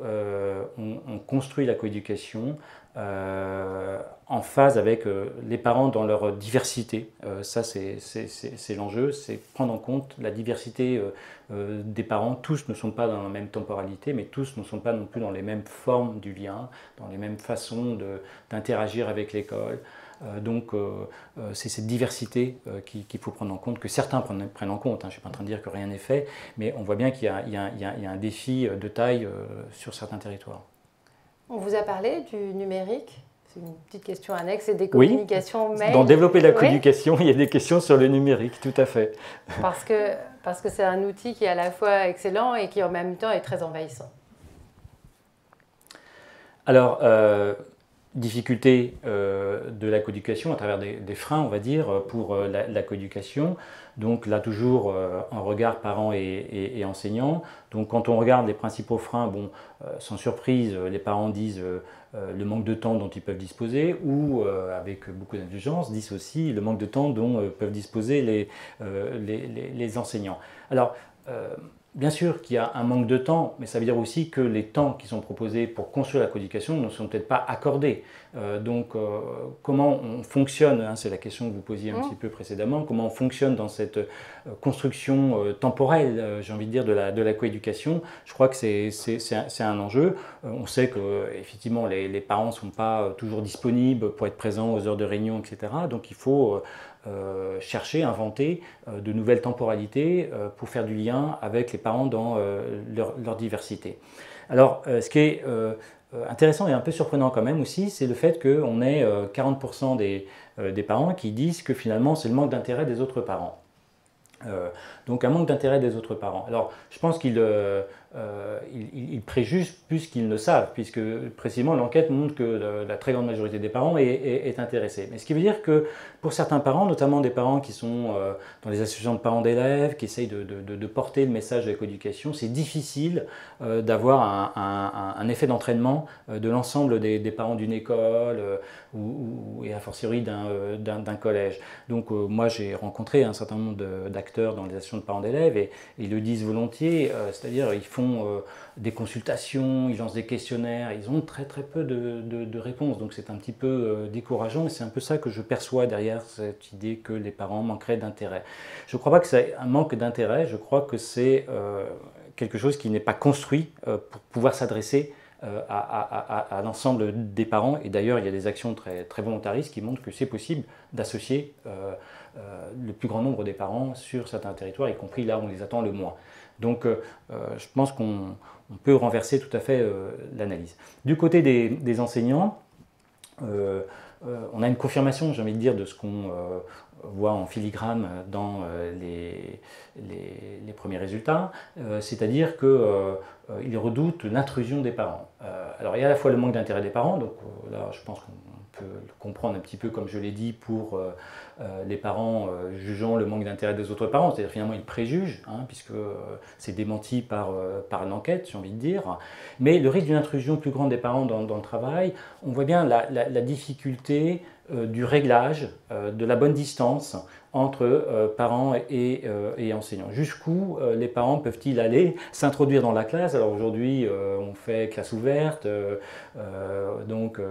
on construit la coéducation en phase avec les parents dans leur diversité. Ça, c'est l'enjeu, c'est prendre en compte la diversité des parents. Tous ne sont pas dans la même temporalité, mais tous ne sont pas non plus dans les mêmes formes du lien, dans les mêmes façons d'interagir avec l'école. Donc c'est cette diversité qu'il faut prendre en compte, que certains prennent en compte. Je ne suis pas en train de dire que rien n'est fait, mais on voit bien qu'il y a un défi de taille sur certains territoires. On vous a parlé du numérique, c'est une petite question annexe, et des communications mail. Dans développer la coéducation, il y a des questions sur le numérique, tout à fait. Parce que c'est un outil qui est à la fois excellent et qui en même temps est très envahissant. Alors, difficultés de la coéducation à travers des freins, on va dire, pour la coéducation. Donc là, toujours un regard parents et enseignants. Donc quand on regarde les principaux freins, bon, sans surprise, les parents disent le manque de temps dont ils peuvent disposer, ou avec beaucoup d'indulgence, disent aussi le manque de temps dont peuvent disposer les enseignants. Alors, bien sûr qu'il y a un manque de temps, mais ça veut dire aussi que les temps qui sont proposés pour construire la coéducation ne sont peut-être pas accordés. Comment on fonctionne, hein, c'est la question que vous posiez un petit peu précédemment, comment on fonctionne dans cette construction temporelle, j'ai envie de dire, de la coéducation. Je crois que c'est un enjeu. On sait que effectivement les parents ne sont pas toujours disponibles pour être présents aux heures de réunion, etc. Donc il faut chercher, inventer de nouvelles temporalités pour faire du lien avec les parents dans leur diversité. Alors, ce qui est intéressant et un peu surprenant quand même aussi, c'est le fait qu'on ait 40% des parents qui disent que finalement c'est le manque d'intérêt des autres parents. Donc un manque d'intérêt des autres parents. Alors je pense qu'ils préjugent plus qu'ils ne savent, puisque précisément l'enquête montre que la très grande majorité des parents est intéressée. Mais ce qui veut dire que pour certains parents, notamment des parents qui sont dans les associations de parents d'élèves, qui essayent de porter le message de la coéducation, c'est difficile d'avoir un effet d'entraînement de l'ensemble des parents d'une école et a fortiori d'un collège. Donc moi j'ai rencontré un certain nombre d'acteurs dans les associations de parents d'élèves et ils le disent volontiers, c'est-à-dire ils font des consultations, ils lancent des questionnaires, ils ont très peu de réponses, donc c'est un petit peu décourageant et c'est un peu ça que je perçois derrière cette idée que les parents manqueraient d'intérêt. Je ne crois pas que c'est un manque d'intérêt, je crois que c'est quelque chose qui n'est pas construit pour pouvoir s'adresser à l'ensemble des parents. Et d'ailleurs, il y a des actions très volontaristes qui montrent que c'est possible d'associer le plus grand nombre des parents sur certains territoires, y compris là où on les attend le moins. Donc, je pense qu'on peut renverser tout à fait l'analyse. Du côté des enseignants, on a une confirmation, j'ai envie de dire, de ce qu'on voit en filigrane dans les premiers résultats, c'est-à-dire qu'ils redoutent l'intrusion des parents. Alors il y a à la fois le manque d'intérêt des parents, donc là je pense qu'on peut le comprendre un petit peu comme je l'ai dit pour les parents jugeant le manque d'intérêt des autres parents, c'est-à-dire finalement ils préjugent, hein, puisque c'est démenti par l'enquête, j'ai envie de dire, mais le risque d'une intrusion plus grande des parents dans le travail, on voit bien la difficulté du réglage, de la bonne distance entre parents et enseignants. Jusqu'où les parents peuvent-ils aller s'introduire dans la classe? Alors aujourd'hui, on fait classe ouverte, donc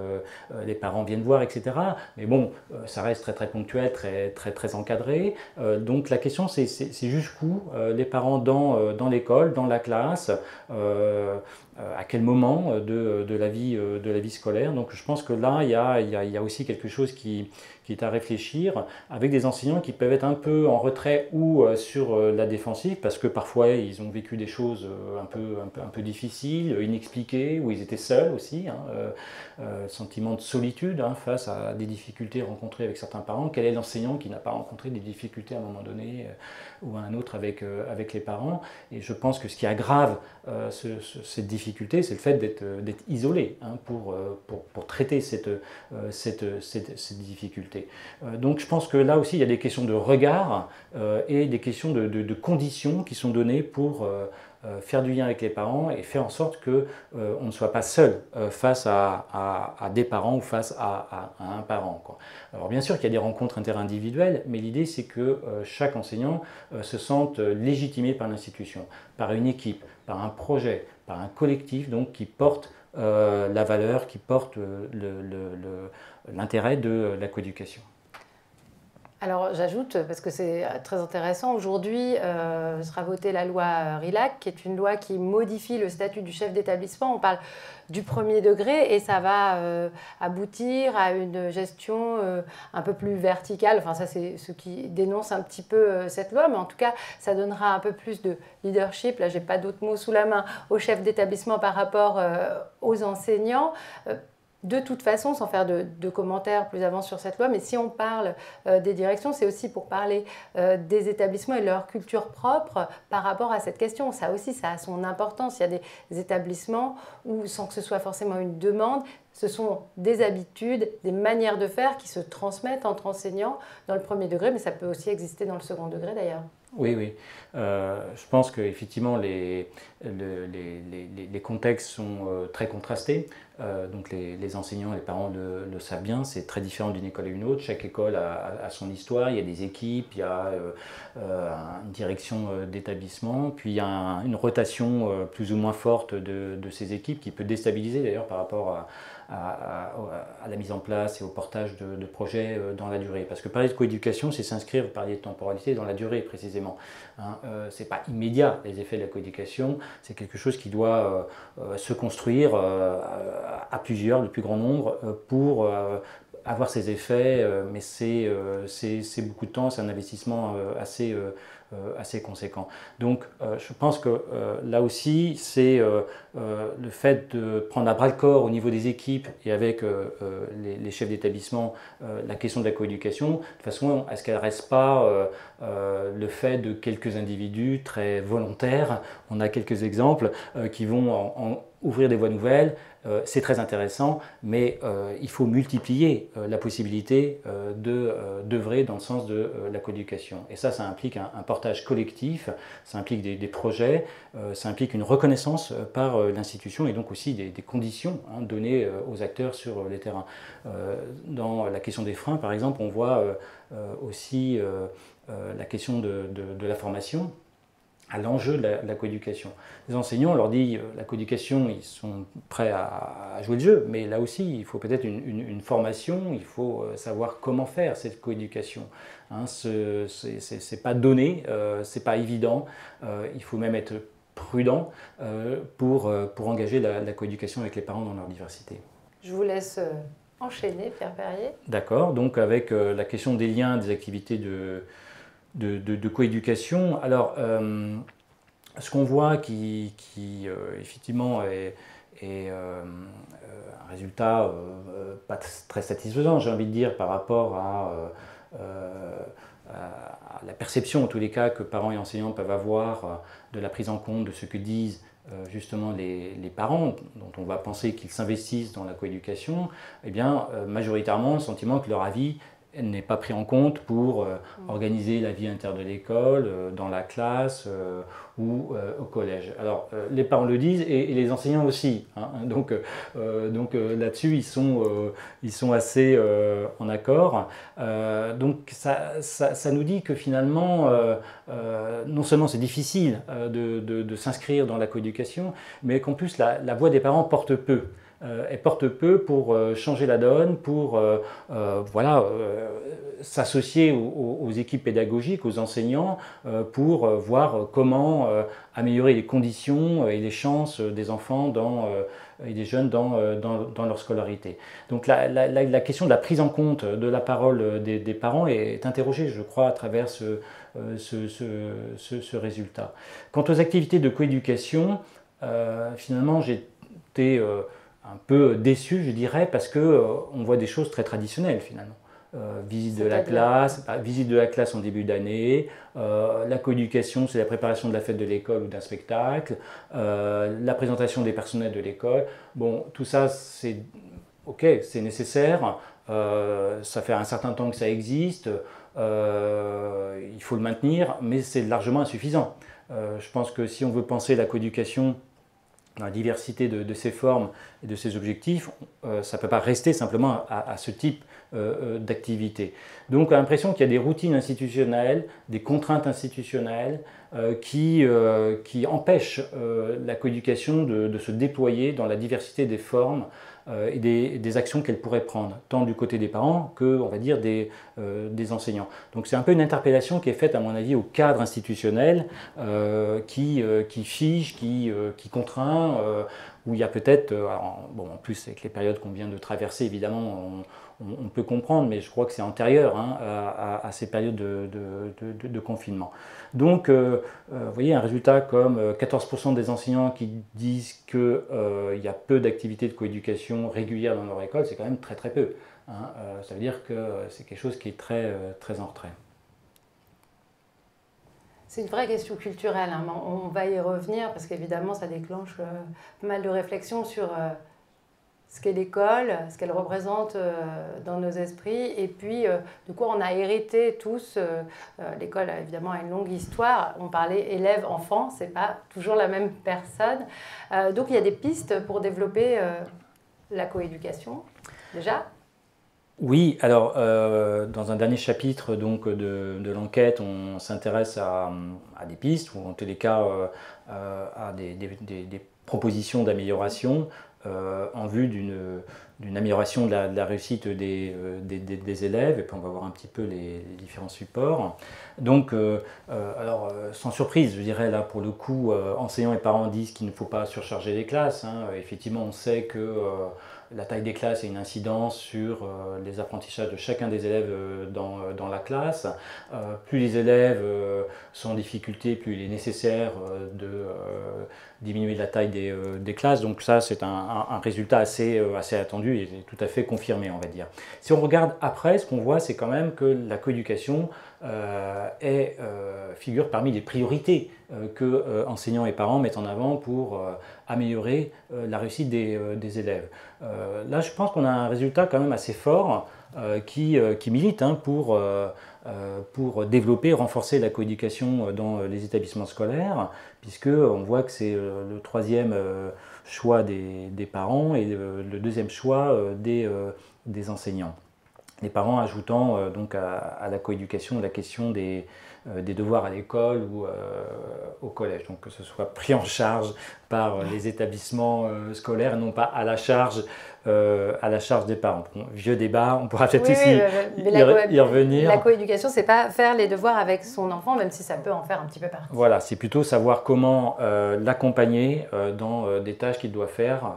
les parents viennent voir, etc. Mais bon, ça reste très ponctuel, très encadré. Donc la question, c'est jusqu'où les parents dans l'école, dans la classe, à quel moment de la vie scolaire. Donc je pense que là, il y a aussi quelque chose qui est à réfléchir, avec des enseignants qui peuvent être un peu en retrait ou sur la défensive, parce que parfois ils ont vécu des choses un peu difficiles, inexpliquées, où ils étaient seuls aussi, hein, sentiment de solitude hein, face à des difficultés rencontrées avec certains parents. Quel est l'enseignant qui n'a pas rencontré des difficultés à un moment donné ou à un autre avec les parents? Et je pense que ce qui aggrave cette difficulté, c'est le fait d'être isolé hein, pour traiter cette difficulté. Donc je pense que là aussi il y a des questions de regard et des questions de conditions qui sont données pour faire du lien avec les parents et faire en sorte qu'on ne soit pas seul face à des parents ou face à un parent, quoi. Alors bien sûr qu'il y a des rencontres interindividuelles, mais l'idée c'est que chaque enseignant se sente légitimé par l'institution, par une équipe, par un projet, par un collectif donc, qui porte la valeur, qui porte l'intérêt de la coéducation. Alors j'ajoute, parce que c'est très intéressant, aujourd'hui sera votée la loi RILAC, qui est une loi qui modifie le statut du chef d'établissement. On parle du premier degré et ça va aboutir à une gestion un peu plus verticale. Enfin ça c'est ce qui dénonce un petit peu cette loi, mais en tout cas ça donnera un peu plus de leadership, là j'ai pas d'autres mots sous la main, au chef d'établissement par rapport aux enseignants. de toute façon, sans faire de commentaires plus avant sur cette loi, mais si on parle des directions, c'est aussi pour parler des établissements et de leur culture propre par rapport à cette question. Ça aussi, ça a son importance. Il y a des établissements où, sans que ce soit forcément une demande, ce sont des habitudes, des manières de faire qui se transmettent entre enseignants dans le premier degré, mais ça peut aussi exister dans le second degré d'ailleurs. Oui, oui. Je pense qu'effectivement, les contextes sont très contrastés. Donc les enseignants, les parents le savent bien, c'est très différent d'une école à une autre. Chaque école a son histoire, il y a des équipes, il y a une direction d'établissement, puis il y a une rotation plus ou moins forte de ces équipes qui peut déstabiliser d'ailleurs par rapport à la mise en place et au portage de projets dans la durée. Parce que parler de coéducation, c'est s'inscrire, vous parliez de temporalité, dans la durée précisément. Hein, ce n'est pas immédiat les effets de la coéducation, c'est quelque chose qui doit se construire à plusieurs, le plus grand nombre, pour avoir ses effets, mais c'est beaucoup de temps, c'est un investissement assez conséquent. Donc je pense que là aussi, c'est le fait de prendre à bras le corps au niveau des équipes et avec les chefs d'établissement la question de la coéducation, de façon à ce qu'elle ne reste pas le fait de quelques individus très volontaires. On a quelques exemples qui vont ouvrir des voies nouvelles. C'est très intéressant, mais il faut multiplier la possibilité d'œuvrer dans le sens de la coéducation. Et ça implique un portage collectif, ça implique des projets, ça implique une reconnaissance par l'institution et donc aussi des conditions données aux acteurs sur les terrains. Dans la question des freins, par exemple, on voit aussi la question de la formation à l'enjeu de la coéducation. Les enseignants, on leur dit la coéducation, ils sont prêts à jouer le jeu, mais là aussi, il faut peut-être une formation, il faut savoir comment faire cette coéducation. Hein, c'est pas donné, c'est pas évident, il faut même être prudent pour engager la coéducation avec les parents dans leur diversité. Je vous laisse enchaîner, Pierre Perrier. D'accord, donc avec la question des liens, des activités de coéducation. Alors, ce qu'on voit qui effectivement est un résultat pas très satisfaisant, j'ai envie de dire, par rapport à la perception, en tous les cas, que parents et enseignants peuvent avoir de la prise en compte de ce que disent justement les parents, dont on va penser qu'ils s'investissent dans la coéducation, eh bien, majoritairement, le sentiment que leur avis n'est pas pris en compte pour organiser la vie interne de l'école, dans la classe ou au collège. Alors, les parents le disent et les enseignants aussi. Hein. Donc là-dessus, ils sont assez en accord. Donc, ça nous dit que finalement, non seulement c'est difficile de s'inscrire dans la coéducation, mais qu'en plus, la voix des parents porte peu. Elle porte peu pour changer la donne, pour s'associer aux équipes pédagogiques, aux enseignants, pour voir comment améliorer les conditions et les chances des enfants et des jeunes dans leur scolarité. Donc la question de la prise en compte de la parole des parents est interrogée, je crois, à travers ce résultat. Quant aux activités de coéducation, finalement, j'ai été un peu déçu, je dirais, parce qu'on voit des choses très traditionnelles finalement. Visite de la classe en début d'année, la coéducation, c'est la préparation de la fête de l'école ou d'un spectacle, la présentation des personnels de l'école. Bon, tout ça, c'est ok, c'est nécessaire, ça fait un certain temps que ça existe, il faut le maintenir, mais c'est largement insuffisant. Je pense que si on veut penser la coéducation dans la diversité de ses formes et de ses objectifs, ça ne peut pas rester simplement à ce type d'activité. Donc on a l'impression qu'il y a des routines institutionnelles, des contraintes institutionnelles qui empêchent la coéducation de se déployer dans la diversité des formes et des actions qu'elle pourrait prendre, tant du côté des parents que, on va dire, des enseignants. Donc c'est un peu une interpellation qui est faite, à mon avis, au cadre institutionnel qui fige, qui contraint, où il y a peut-être, bon, en plus avec les périodes qu'on vient de traverser, évidemment, on peut comprendre, mais je crois que c'est antérieur hein, à ces périodes de confinement. Donc, vous voyez, un résultat comme 14% des enseignants qui disent qu'il y a peu d'activités de coéducation régulières dans leur école, c'est quand même très très peu. Hein. Ça veut dire que c'est quelque chose qui est très, très en retrait. C'est une vraie question culturelle, hein. On va y revenir parce qu'évidemment ça déclenche pas mal de réflexions sur ce qu'est l'école, ce qu'elle représente dans nos esprits et puis de quoi on a hérité tous. L'école évidemment a une longue histoire, on parlait élève-enfant, c'est pas toujours la même personne. Donc il y a des pistes pour développer la coéducation déjà. Oui, alors dans un dernier chapitre donc, de l'enquête, on s'intéresse à des pistes, ou en tous les cas à des propositions d'amélioration en vue d'une amélioration de la réussite des élèves, et puis on va voir un petit peu les différents supports. Donc, sans surprise, je dirais là pour le coup, enseignants et parents disent qu'il ne faut pas surcharger les classes. Hein. Effectivement, on sait que la taille des classes a une incidence sur les apprentissages de chacun des élèves dans la classe. Plus les élèves sont en difficulté, plus il est nécessaire de diminuer la taille des classes. Donc ça, c'est un résultat assez attendu et tout à fait confirmé, on va dire. Si on regarde après, ce qu'on voit, c'est quand même que la coéducation figure parmi les priorités que enseignants et parents mettent en avant pour améliorer la réussite des élèves. Là, je pense qu'on a un résultat quand même assez fort qui milite hein, pour développer, renforcer la coéducation dans les établissements scolaires, puisqu'on voit que c'est le troisième choix des parents et le deuxième choix des enseignants. Les parents ajoutant donc à la coéducation la question des devoirs à l'école ou au collège, donc que ce soit pris en charge par les établissements scolaires et non pas à la charge des parents. Bon, vieux débat, on pourra peut-être y revenir. La coéducation, c'est pas faire les devoirs avec son enfant, même si ça peut en faire un petit peu partie. Voilà, c'est plutôt savoir comment l'accompagner dans des tâches qu'il doit faire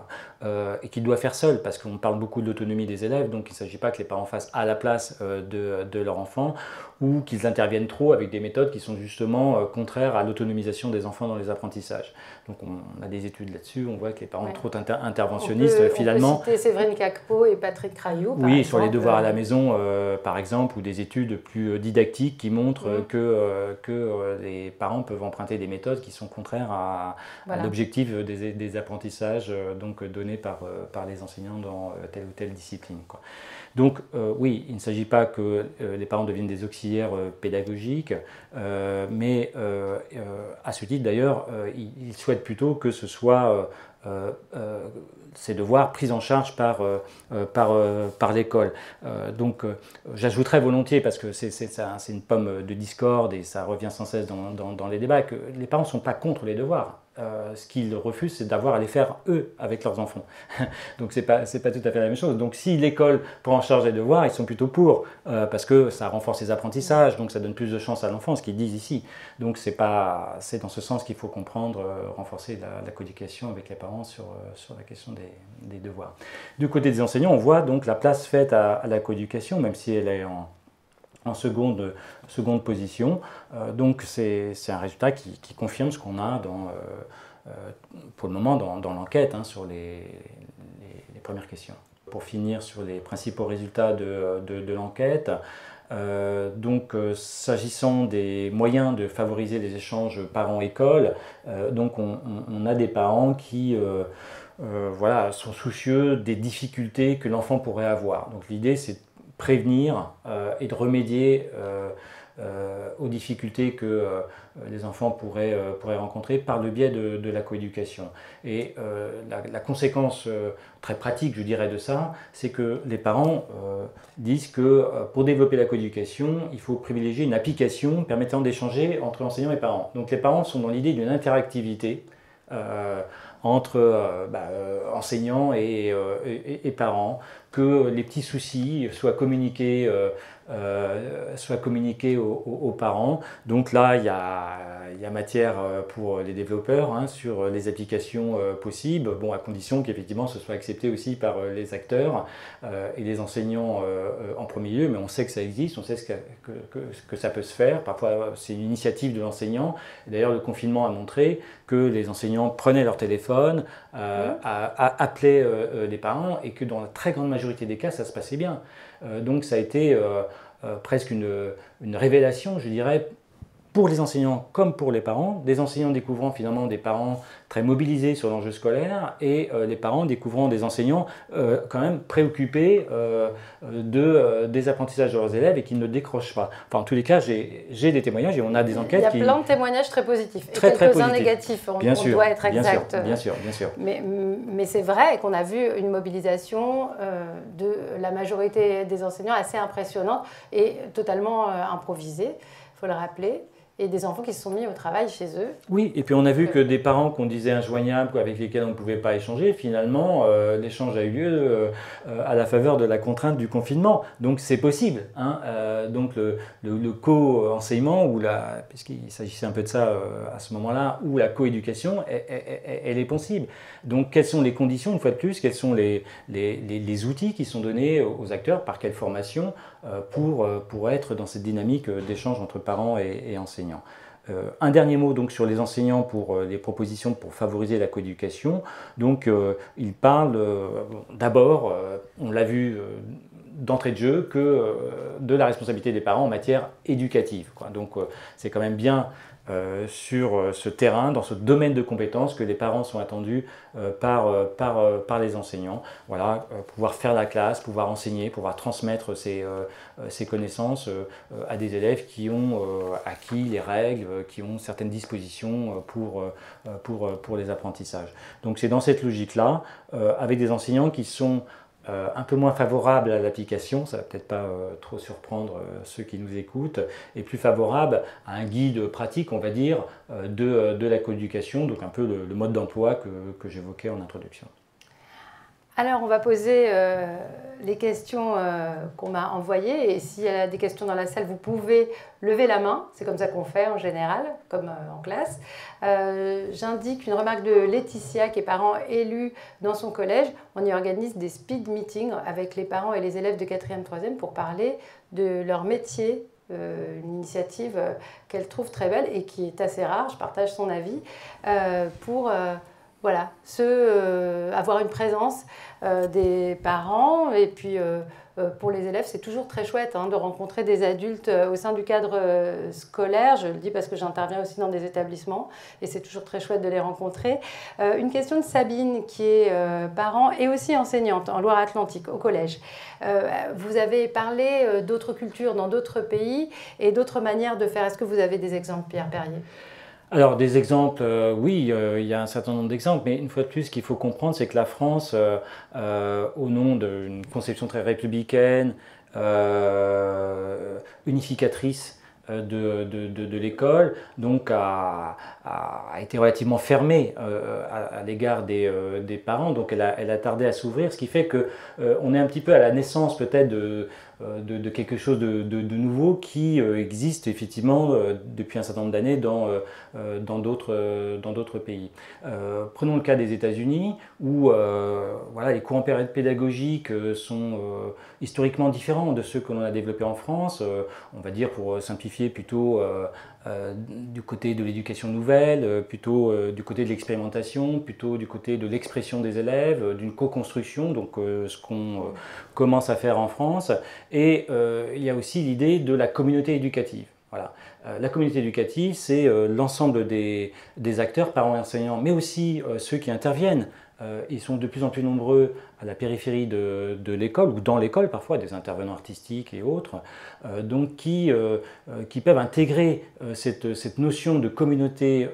et qu'il doit faire seul, parce qu'on parle beaucoup de l'autonomie des élèves, donc il ne s'agit pas que les parents fassent à la place de leur enfant ou qu'ils interviennent trop avec des méthodes qui sont justement contraires à l'autonomisation des enfants dans les apprentissages. Donc on a des études là-dessus, on voit que les parents sont trop interventionnistes finalement. On peut citer Séverine Cacpeau et Patrick Craillou. Oui, sur les devoirs à la maison par exemple, ou des études plus didactiques qui montrent que les parents peuvent emprunter des méthodes qui sont contraires à l'objectif des apprentissages donc donnés par les enseignants dans telle ou telle discipline, quoi. Donc oui, il ne s'agit pas que les parents deviennent des auxiliaires pédagogiques, mais à ce titre d'ailleurs, ils souhaitent plutôt que ce soit ces devoirs pris en charge par l'école. Donc j'ajouterais volontiers, parce que c'est une pomme de discorde et ça revient sans cesse dans les débats, que les parents ne sont pas contre les devoirs. Ce qu'ils refusent, c'est d'avoir à les faire eux avec leurs enfants. Donc c'est pas tout à fait la même chose. Donc si l'école prend en charge les devoirs, ils sont plutôt pour, parce que ça renforce les apprentissages, donc ça donne plus de chance à l'enfant, ce qu'ils disent ici. Donc c'est dans ce sens qu'il faut comprendre, renforcer la coéducation avec les parents sur la question des devoirs. Du côté des enseignants, on voit donc la place faite à la coéducation, même si elle est en seconde position. Donc c'est un résultat qui confirme ce qu'on a pour le moment dans l'enquête hein, sur les premières questions. Pour finir sur les principaux résultats de l'enquête, s'agissant des moyens de favoriser les échanges parents-école, donc on a des parents qui sont soucieux des difficultés que l'enfant pourrait avoir. Donc l'idée c'est prévenir et de remédier aux difficultés que les enfants pourraient rencontrer par le biais de la coéducation. Et la conséquence très pratique, je dirais, de ça, c'est que les parents disent que pour développer la coéducation, il faut privilégier une application permettant d'échanger entre enseignants et parents. Donc les parents sont dans l'idée d'une interactivité entre enseignants et parents que les petits soucis soient communiqués aux parents. Donc là, il y a matière pour les développeurs sur les applications possibles, à condition qu'effectivement ce soit accepté aussi par les acteurs et les enseignants en premier lieu, mais on sait que ça existe, on sait que ça peut se faire. Parfois, c'est une initiative de l'enseignant. D'ailleurs, le confinement a montré que les enseignants prenaient leur téléphone, appelaient les parents et que dans la très grande majorité des cas, ça se passait bien. Donc ça a été presque une révélation, je dirais, pour les enseignants comme pour les parents, des enseignants découvrant finalement des parents très mobilisés sur l'enjeu scolaire et les parents découvrant des enseignants quand même préoccupés des apprentissages de leurs élèves et qui ne décrochent pas. Enfin, en tous les cas, j'ai des témoignages et on a des enquêtes qui... Il y a plein de témoignages très positifs et quelques-uns positifs. Négatifs, on doit être exact. Bien sûr. Mais c'est vrai qu'on a vu une mobilisation de la majorité des enseignants assez impressionnante et totalement improvisée, il faut le rappeler. Et des enfants qui se sont mis au travail chez eux. Oui, et puis on a vu que des parents qu'on disait injoignables, avec lesquels on ne pouvait pas échanger, finalement, l'échange a eu lieu à la faveur de la contrainte du confinement. Donc c'est possible. Donc le co-enseignement, puisqu'il s'agissait un peu de ça à ce moment-là, ou la co-éducation, elle est possible. Donc quelles sont les conditions, une fois de plus, quels sont les outils qui sont donnés aux acteurs, par quelle formation, pour être dans cette dynamique d'échange entre parents et enseignants. Un dernier mot donc sur les enseignants pour les propositions pour favoriser la coéducation. Donc il parle d'abord, on l'a vu d'entrée de jeu, que de la responsabilité des parents en matière éducative. Donc c'est quand même bien sur ce terrain, dans ce domaine de compétences que les parents sont attendus par les enseignants. Voilà, pouvoir faire la classe, pouvoir enseigner, pouvoir transmettre ces connaissances à des élèves qui ont acquis les règles, qui ont certaines dispositions pour les apprentissages. Donc c'est dans cette logique-là, avec des enseignants qui sont un peu moins favorable à l'application, ça ne va peut-être pas trop surprendre ceux qui nous écoutent, et plus favorable à un guide pratique, on va dire, de la coéducation, donc un peu le mode d'emploi que j'évoquais en introduction. Alors, on va poser les questions qu'on m'a envoyées. Et s'il y a des questions dans la salle, vous pouvez lever la main. C'est comme ça qu'on fait en général, comme en classe. J'indique une remarque de Laetitia, qui est parent élu dans son collège. On y organise des speed meetings avec les parents et les élèves de 4e, 3e pour parler de leur métier. Une initiative qu'elle trouve très belle et qui est assez rare, je partage son avis, pour... Voilà, avoir une présence des parents et puis pour les élèves, c'est toujours très chouette de rencontrer des adultes au sein du cadre scolaire. Je le dis parce que j'interviens aussi dans des établissements et c'est toujours très chouette de les rencontrer. Une question de Sabine qui est parent et aussi enseignante en Loire-Atlantique au collège. Vous avez parlé d'autres cultures dans d'autres pays et d'autres manières de faire. Est-ce que vous avez des exemples, Pierre Perrier ? Alors des exemples, oui, il y a un certain nombre d'exemples, mais une fois de plus, ce qu'il faut comprendre, c'est que la France, au nom d'une conception très républicaine, unificatrice de l'école, donc a été relativement fermée à l'égard des parents, donc elle a tardé à s'ouvrir, ce qui fait qu'on est un petit peu à la naissance peut-être de quelque chose de nouveau qui existe effectivement depuis un certain nombre d'années dans d'autres pays. Prenons le cas des États-Unis où voilà, les courants pédagogiques sont historiquement différents de ceux que l'on a développés en France. On va dire, pour simplifier, plutôt du côté de l'éducation nouvelle, plutôt du côté de l'expérimentation, plutôt du côté de l'expression des élèves, d'une co-construction, donc ce qu'on commence à faire en France. Et il y a aussi l'idée de la communauté éducative. Voilà. La communauté éducative, c'est l'ensemble des acteurs, parents et enseignants, mais aussi ceux qui interviennent. Ils sont de plus en plus nombreux à la périphérie de l'école, ou dans l'école parfois, des intervenants artistiques et autres, donc qui peuvent intégrer cette notion de communauté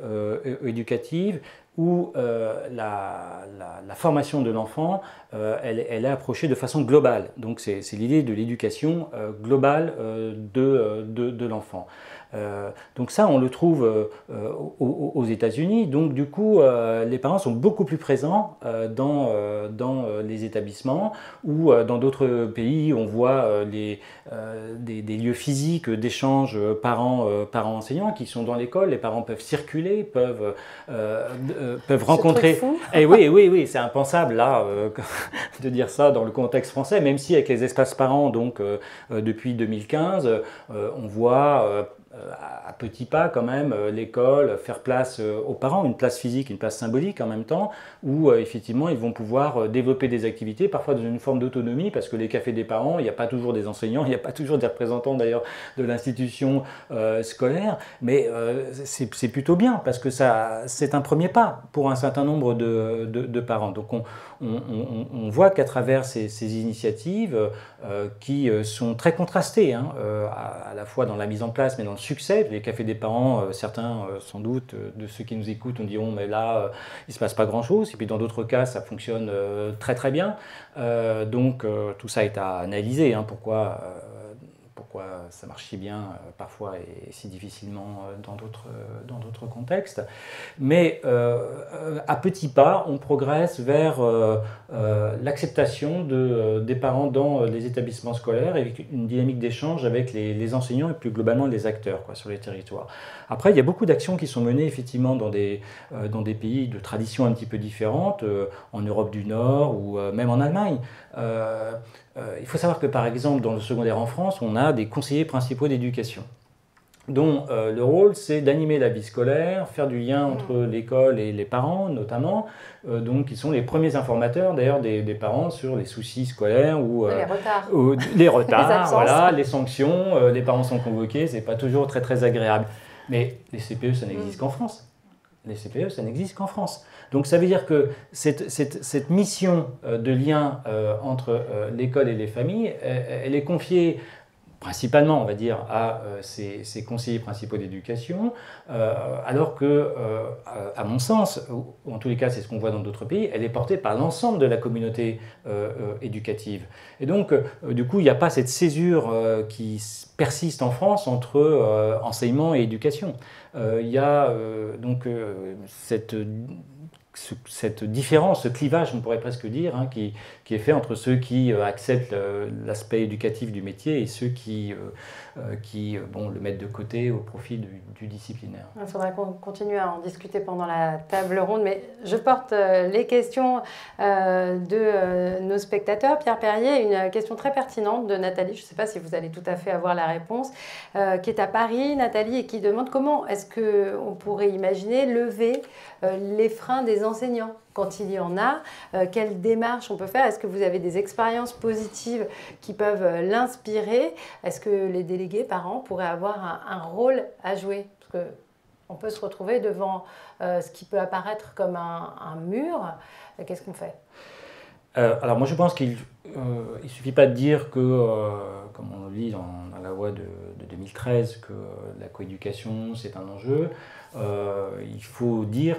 éducative où la formation de l'enfant, elle est approchée de façon globale. Donc c'est l'idée de l'éducation globale de l'enfant. Donc ça, on le trouve aux États-Unis. Donc du coup, les parents sont beaucoup plus présents dans les établissements, ou dans d'autres pays, on voit des lieux physiques d'échange parents-enseignants qui sont dans l'école. Les parents peuvent circuler, peuvent rencontrer. Et oui, c'est impensable là de dire ça dans le contexte français, même si avec les espaces parents, donc depuis 2015, on voit à petits pas quand même l'école faire place aux parents, une place physique, une place symbolique en même temps, où effectivement ils vont pouvoir développer des activités, parfois dans une forme d'autonomie, parce que les cafés des parents, il n'y a pas toujours des enseignants, il n'y a pas toujours des représentants d'ailleurs de l'institution scolaire, mais c'est plutôt bien, parce que c'est un premier pas pour un certain nombre de parents. Donc on voit qu'à travers ces initiatives qui sont très contrastées, hein, à la fois dans la mise en place, mais dans le succès. Les cafés des parents, certains sans doute de ceux qui nous écoutent, on diront mais là il ne se passe pas grand chose, et puis dans d'autres cas ça fonctionne très très bien. Donc tout ça est à analyser, hein, pourquoi ça marche si bien parfois et si difficilement dans d'autres contextes. Mais à petits pas, on progresse vers l'acceptation des parents dans les établissements scolaires, avec une dynamique d'échange avec les enseignants et plus globalement les acteurs sur les territoires. Après, il y a beaucoup d'actions qui sont menées effectivement dans des pays de traditions un petit peu différentes, en Europe du Nord ou même en Allemagne. Il faut savoir que par exemple dans le secondaire en France, on a des conseillers principaux d'éducation, dont le rôle c'est d'animer la vie scolaire, faire du lien entre l'école et les parents notamment, donc ils sont les premiers informateurs d'ailleurs des parents sur les soucis scolaires ou les retards, les voilà, les sanctions, les parents sont convoqués, c'est pas toujours très très agréable. Mais les CPE ça n'existe qu'en France. Les CPE, ça n'existe qu'en France. Donc ça veut dire que cette mission de lien entre l'école et les familles, elle est confiée principalement, on va dire, à ces conseillers principaux d'éducation, alors que, à mon sens, ou en tous les cas c'est ce qu'on voit dans d'autres pays, elle est portée par l'ensemble de la communauté éducative. Et donc, du coup, il n'y a pas cette césure qui persiste en France entre enseignement et éducation. Il y a donc cette différence, ce clivage, on pourrait presque dire, hein, qui est fait entre ceux qui acceptent l'aspect éducatif du métier et ceux qui le mettent de côté au profit du disciplinaire. Il faudra qu'on continue à en discuter pendant la table ronde, mais je porte les questions de nos spectateurs. Pierre Perrier, une question très pertinente de Nathalie, je ne sais pas si vous allez tout à fait avoir la réponse, qui est à Paris, Nathalie, et qui demande comment est-ce qu'on pourrait imaginer lever les freins des enseignants quand il y en a, quelles démarches on peut faire? Est-ce que vous avez des expériences positives qui peuvent l'inspirer? Est-ce que les délégués parents pourraient avoir un rôle à jouer? Parce qu'on peut se retrouver devant ce qui peut apparaître comme un mur. Qu'est-ce qu'on fait? Alors moi je pense qu'il ne suffit pas de dire que, comme on le lit dans la loi de 2013, que la coéducation c'est un enjeu. Il faut dire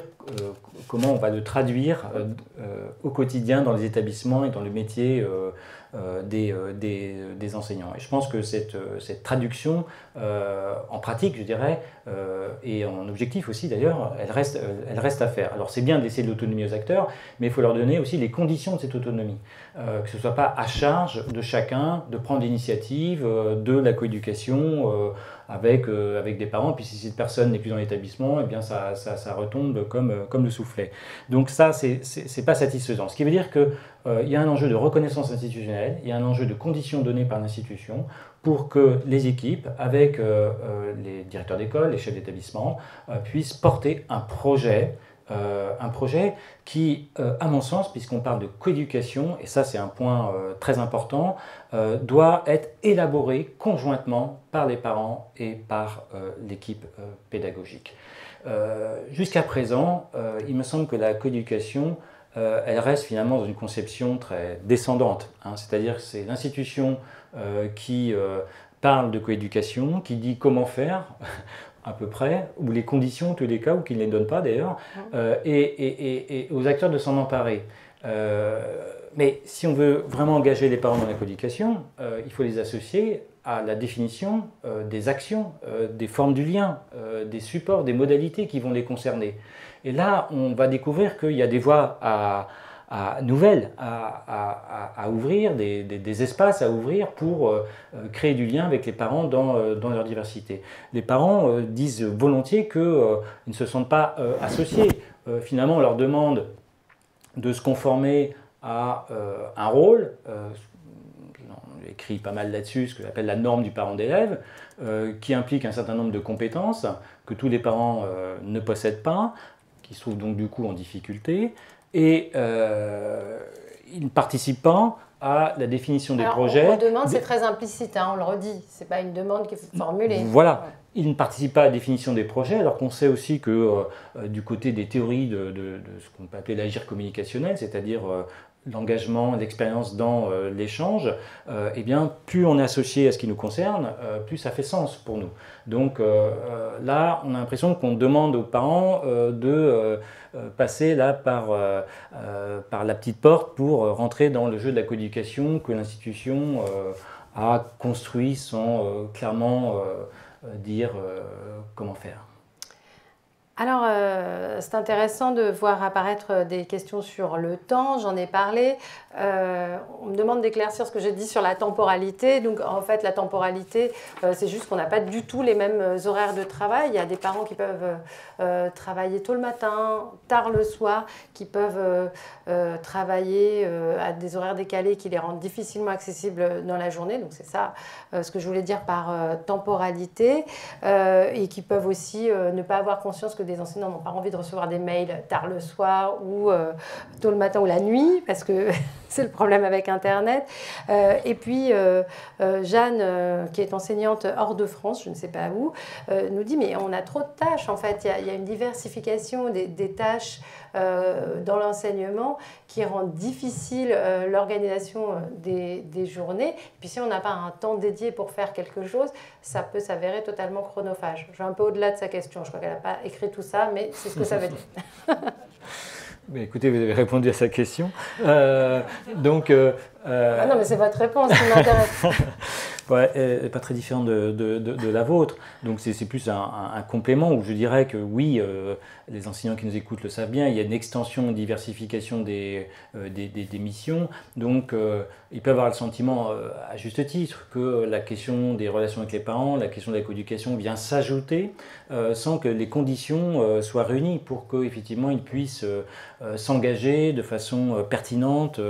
comment on va le traduire au quotidien dans les établissements et dans le métier des enseignants. Et je pense que cette traduction en pratique, je dirais, et en objectif aussi d'ailleurs, elle reste à faire. Alors c'est bien de laisser de l'autonomie aux acteurs, mais il faut leur donner aussi les conditions de cette autonomie. Que ce ne soit pas à charge de chacun de prendre l'initiative de la coéducation avec des parents, puis si cette personne n'est plus dans l'établissement, eh bien ça retombe comme le soufflet. Donc ça, c'est pas satisfaisant. Ce qui veut dire qu'il y a un enjeu de reconnaissance institutionnelle, il y a un enjeu de conditions données par l'institution pour que les équipes, avec les directeurs d'école, les chefs d'établissement, puissent porter un projet qui, à mon sens, puisqu'on parle de coéducation, et ça c'est un point très important, doit être élaboré conjointement par les parents et par l'équipe pédagogique. Jusqu'à présent, il me semble que la coéducation, elle reste finalement dans une conception très descendante, hein, c'est-à-dire que c'est l'institution qui parle de coéducation, qui dit comment faire, à peu près, ou les conditions, en tous les cas, ou qu'ils ne les donnent pas d'ailleurs, et aux acteurs de s'en emparer. Mais si on veut vraiment engager les parents dans la coéducation, il faut les associer à la définition des actions, des formes du lien, des supports, des modalités qui vont les concerner. Et là, on va découvrir qu'il y a des voies nouvelles à ouvrir, des espaces à ouvrir pour créer du lien avec les parents dans leur diversité. Les parents disent volontiers qu'ils ne se sentent pas associés. Finalement, on leur demande de se conformer à un rôle, j'ai écrit pas mal là-dessus, ce que j'appelle la norme du parent d'élève, qui implique un certain nombre de compétences que tous les parents ne possèdent pas, qui se trouvent donc du coup en difficulté, et ils ne participent pas à la définition des projets. On demande, c'est très implicite, hein, on le redit, c'est pas une demande qu'il faut formuler. Voilà. Ouais. Ils ne participent pas à la définition des projets, alors qu'on sait aussi que du côté des théories de ce qu'on peut appeler l'agir communicationnel, c'est-à-dire l'engagement, l'expérience dans l'échange, eh bien, plus on est associé à ce qui nous concerne, plus ça fait sens pour nous. Donc là, on a l'impression qu'on demande aux parents de passer là par la petite porte pour rentrer dans le jeu de la coéducation que l'institution a construit sans clairement dire comment faire. Alors, c'est intéressant de voir apparaître des questions sur le temps, j'en ai parlé. On me demande d'éclaircir ce que j'ai dit sur la temporalité. Donc, en fait, la temporalité, c'est juste qu'on n'a pas du tout les mêmes horaires de travail. Il y a des parents qui peuvent travailler tôt le matin, tard le soir, qui peuvent travailler à des horaires décalés qui les rendent difficilement accessibles dans la journée. Donc, c'est ça ce que je voulais dire par temporalité. Et qui peuvent aussi ne pas avoir conscience que des enseignants n'ont pas envie de recevoir des mails tard le soir ou tôt le matin ou la nuit, parce que c'est le problème avec Internet. Et puis, Jeanne, qui est enseignante hors de France, je ne sais pas où, nous dit, mais on a trop de tâches, en fait. Il y a une diversification des tâches dans l'enseignement qui rend difficile l'organisation des journées. Et puis, si on n'a pas un temps dédié pour faire quelque chose, ça peut s'avérer totalement chronophage. Je vais un peu au-delà de sa question. Je crois qu'elle n'a pas écrit tout ça, mais c'est ce que ça veut dire. Mais écoutez, vous avez répondu à sa question. Ah non, mais c'est votre réponse qui m'intéresse. Ouais, elle n'est pas très différente de la vôtre. Donc c'est plus un complément où je dirais que oui, les enseignants qui nous écoutent le savent bien, il y a une extension, une diversification des missions. Donc ils peuvent avoir le sentiment, à juste titre, que la question des relations avec les parents, la question de la coéducation vient s'ajouter sans que les conditions soient réunies pour qu'effectivement ils puissent s'engager de façon pertinente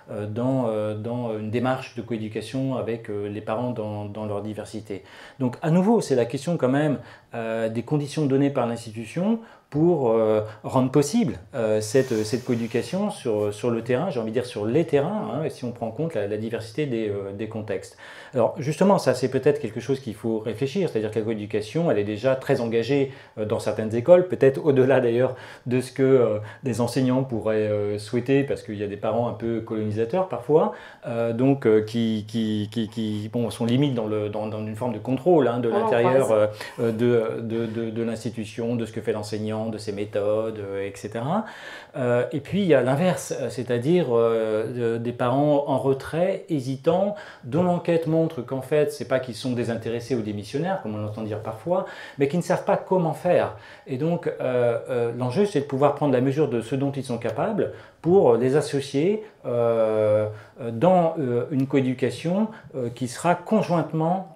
dans une démarche de coéducation avec les parents dans leur diversité. Donc à nouveau, c'est la question quand même des conditions données par l'institution pour rendre possible cette coéducation sur le terrain, j'ai envie de dire sur les terrains, hein, si on prend en compte la diversité des contextes. Alors justement, ça c'est peut-être quelque chose qu'il faut réfléchir, c'est-à-dire que la coéducation, elle est déjà très engagée dans certaines écoles, peut-être au-delà d'ailleurs de ce que des enseignants pourraient souhaiter, parce qu'il y a des parents un peu colonisateurs parfois, qui sont limite dans une forme de contrôle de l'intérieur de l'institution, de ce que fait l'enseignant, de ses méthodes, etc. Et puis il y a l'inverse, c'est-à-dire des parents en retrait, hésitants, dont l'enquête montre qu'en fait, c'est pas qu'ils sont désintéressés ou démissionnaires, comme on l'entend dire parfois, mais qu'ils ne savent pas comment faire. Et donc l'enjeu, c'est de pouvoir prendre la mesure de ce dont ils sont capables pour les associer dans une coéducation qui sera conjointement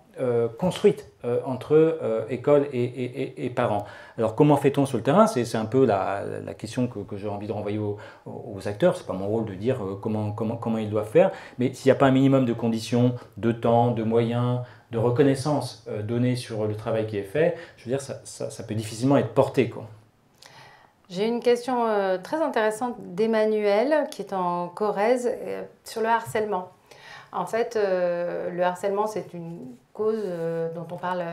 construite entre école et parents. Alors comment fait-on sur le terrain? C'est un peu la question que j'ai envie de renvoyer aux acteurs. Ce n'est pas mon rôle de dire comment ils doivent faire, mais s'il n'y a pas un minimum de conditions, de temps, de moyens, de reconnaissance donnée sur le travail qui est fait, je veux dire, ça peut difficilement être porté, quoi. J'ai une question très intéressante d'Emmanuel, qui est en Corrèze, sur le harcèlement. En fait, le harcèlement, c'est une cause dont on parle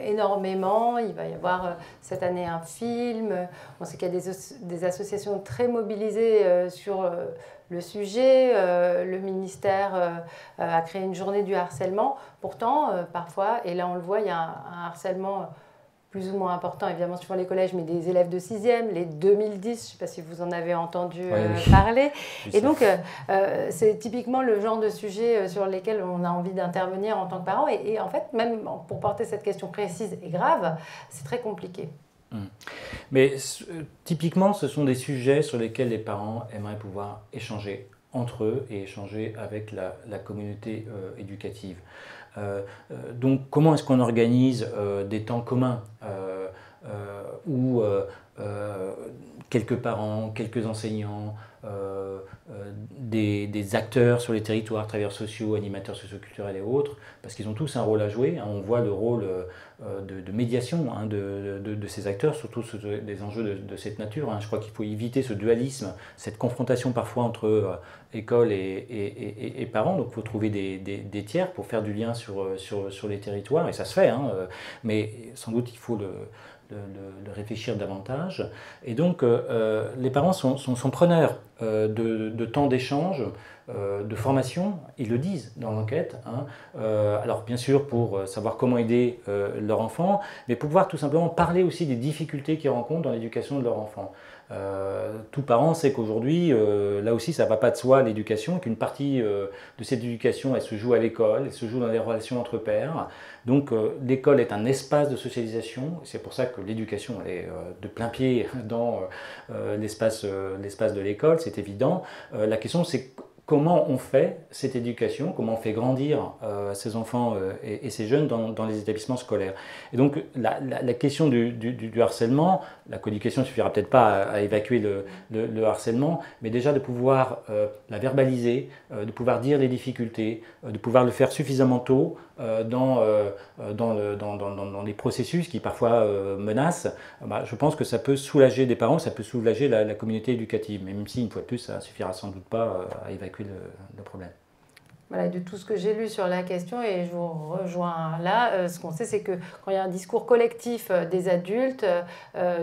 énormément. Il va y avoir cette année un film. On sait qu'il y a des associations très mobilisées sur le sujet. Le ministère a créé une journée du harcèlement. Pourtant, parfois, et là on le voit, il y a un harcèlement plus ou moins importants, évidemment, suivant les collèges, mais des élèves de 6e, les 2010, je ne sais pas si vous en avez entendu parler. Et donc, c'est typiquement le genre de sujet sur lesquels on a envie d'intervenir en tant que parent. Et en fait, même pour porter cette question précise et grave, c'est très compliqué. Mais typiquement, ce sont des sujets sur lesquels les parents aimeraient pouvoir échanger entre eux et échanger avec la communauté éducative. Donc, comment est-ce qu'on organise des temps communs où quelques parents, quelques enseignants, des acteurs sur les territoires, travailleurs sociaux, animateurs socioculturels et autres, parce qu'ils ont tous un rôle à jouer. Hein. On voit le rôle de médiation hein, de ces acteurs, surtout sur des enjeux de cette nature. Hein. Je crois qu'il faut éviter ce dualisme, cette confrontation parfois entre école et parents. Donc il faut trouver des tiers pour faire du lien sur les territoires, et ça se fait, hein, mais sans doute il faut le réfléchir davantage. Et donc, les parents sont preneurs de temps d'échange, de formation, ils le disent dans l'enquête. Hein. Alors, bien sûr, pour savoir comment aider leur enfant, mais pour pouvoir tout simplement parler aussi des difficultés qu'ils rencontrent dans l'éducation de leur enfant. Tout parent sait qu'aujourd'hui, là aussi, ça ne va pas de soi l'éducation, qu'une partie de cette éducation, elle se joue à l'école, elle se joue dans les relations entre pairs. Donc l'école est un espace de socialisation, c'est pour ça que l'éducation est de plein pied dans l'espace de l'école, c'est évident. La question c'est comment on fait cette éducation, comment on fait grandir ces enfants et ces jeunes dans les établissements scolaires. Et donc la question du harcèlement, la coéducation ne suffira peut-être pas à évacuer le harcèlement, mais déjà de pouvoir la verbaliser, de pouvoir dire les difficultés, de pouvoir le faire suffisamment tôt dans les processus qui parfois menacent, je pense que ça peut soulager des parents, ça peut soulager la communauté éducative, même si une fois de plus ça ne suffira sans doute pas à évacuer le problème. Voilà, de tout ce que j'ai lu sur la question, et je vous rejoins là, ce qu'on sait, c'est que quand il y a un discours collectif des adultes,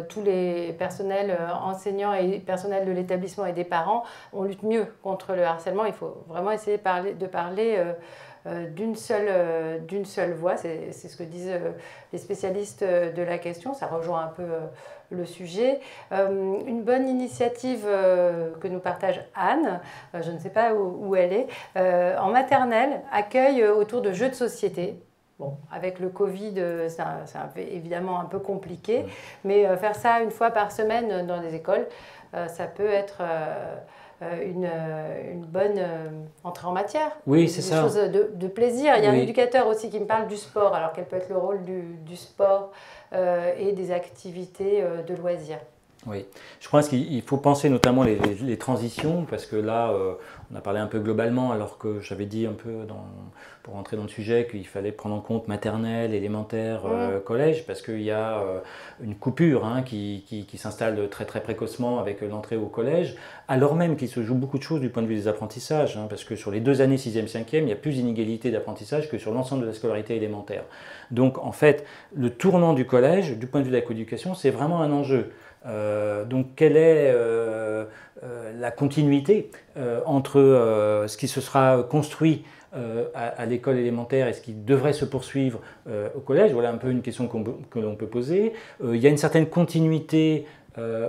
tous les personnels enseignants et personnels de l'établissement et des parents, on lutte mieux contre le harcèlement. Il faut vraiment essayer de parler d'une seule voix. C'est ce que disent les spécialistes de la question. Ça rejoint un peu le sujet. Une bonne initiative que nous partage Anne, je ne sais pas où elle est, en maternelle, accueille autour de jeux de société. Bon, avec le Covid, c'est évidemment un peu compliqué, mais faire ça une fois par semaine dans les écoles, ça peut être une bonne entrée en matière. Oui, c'est ça. Des choses de plaisir. Il y a un éducateur aussi qui me parle du sport, alors quel peut être le rôle du sport et des activités de loisirs. Oui, je pense qu'il faut penser notamment les transitions, parce que là, on a parlé un peu globalement, alors que j'avais dit un peu, pour rentrer dans le sujet, qu'il fallait prendre en compte maternelle, élémentaire, collège, parce qu'il y a une coupure hein, qui s'installe très très précocement avec l'entrée au collège, alors même qu'il se joue beaucoup de choses du point de vue des apprentissages, hein, parce que sur les 2 années 6e, 5e, il y a plus d'inégalités d'apprentissage que sur l'ensemble de la scolarité élémentaire. Donc en fait, le tournant du collège, du point de vue de la coéducation, c'est vraiment un enjeu. Donc quelle est la continuité entre ce qui se sera construit à l'école élémentaire et ce qui devrait se poursuivre au collège? Voilà un peu une question que l'on peut poser. Il y a une certaine continuité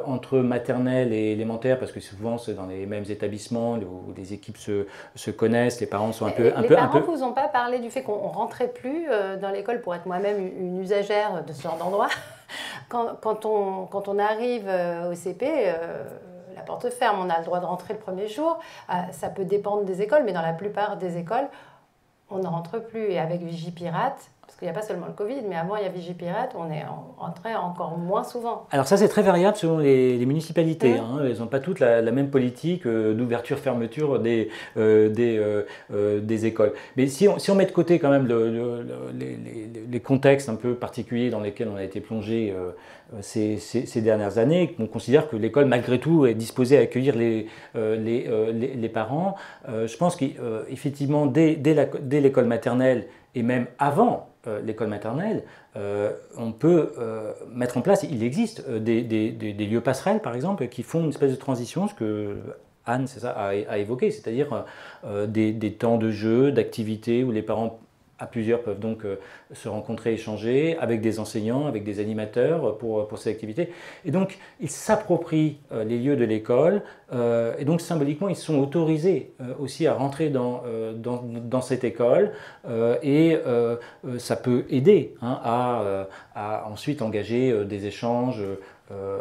entre maternelle et élémentaire, parce que souvent c'est dans les mêmes établissements où les équipes se connaissent, les parents sont Les parents ne vous ont pas parlé du fait qu'on ne rentrait plus dans l'école, pour être moi-même une usagère de ce genre d'endroit. Quand on arrive au CP, la porte ferme, on a le droit de rentrer le premier jour. Ça peut dépendre des écoles, mais dans la plupart des écoles, on ne rentre plus. Et avec Vigipirate, parce qu'il n'y a pas seulement le Covid, mais avant il y a Vigipirate, on est rentré encore moins souvent. Alors ça c'est très variable selon les municipalités. Hein. Elles n'ont pas toutes la même politique d'ouverture-fermeture des écoles. Mais si on met de côté quand même les contextes un peu particuliers dans lesquels on a été plongé ces dernières années, on considère que l'école malgré tout est disposée à accueillir les parents, je pense qu'effectivement dès l'école maternelle et même avant l'école maternelle, on peut mettre en place, il existe des lieux passerelles par exemple qui font une espèce de transition, ce que Anne a évoqué, c'est-à-dire des temps de jeu, d'activités où les parents à plusieurs peuvent donc se rencontrer, échanger avec des enseignants, avec des animateurs pour ces activités. Et donc, ils s'approprient les lieux de l'école et donc symboliquement, ils sont autorisés aussi à rentrer dans cette école et ça peut aider hein, à ensuite engager des échanges,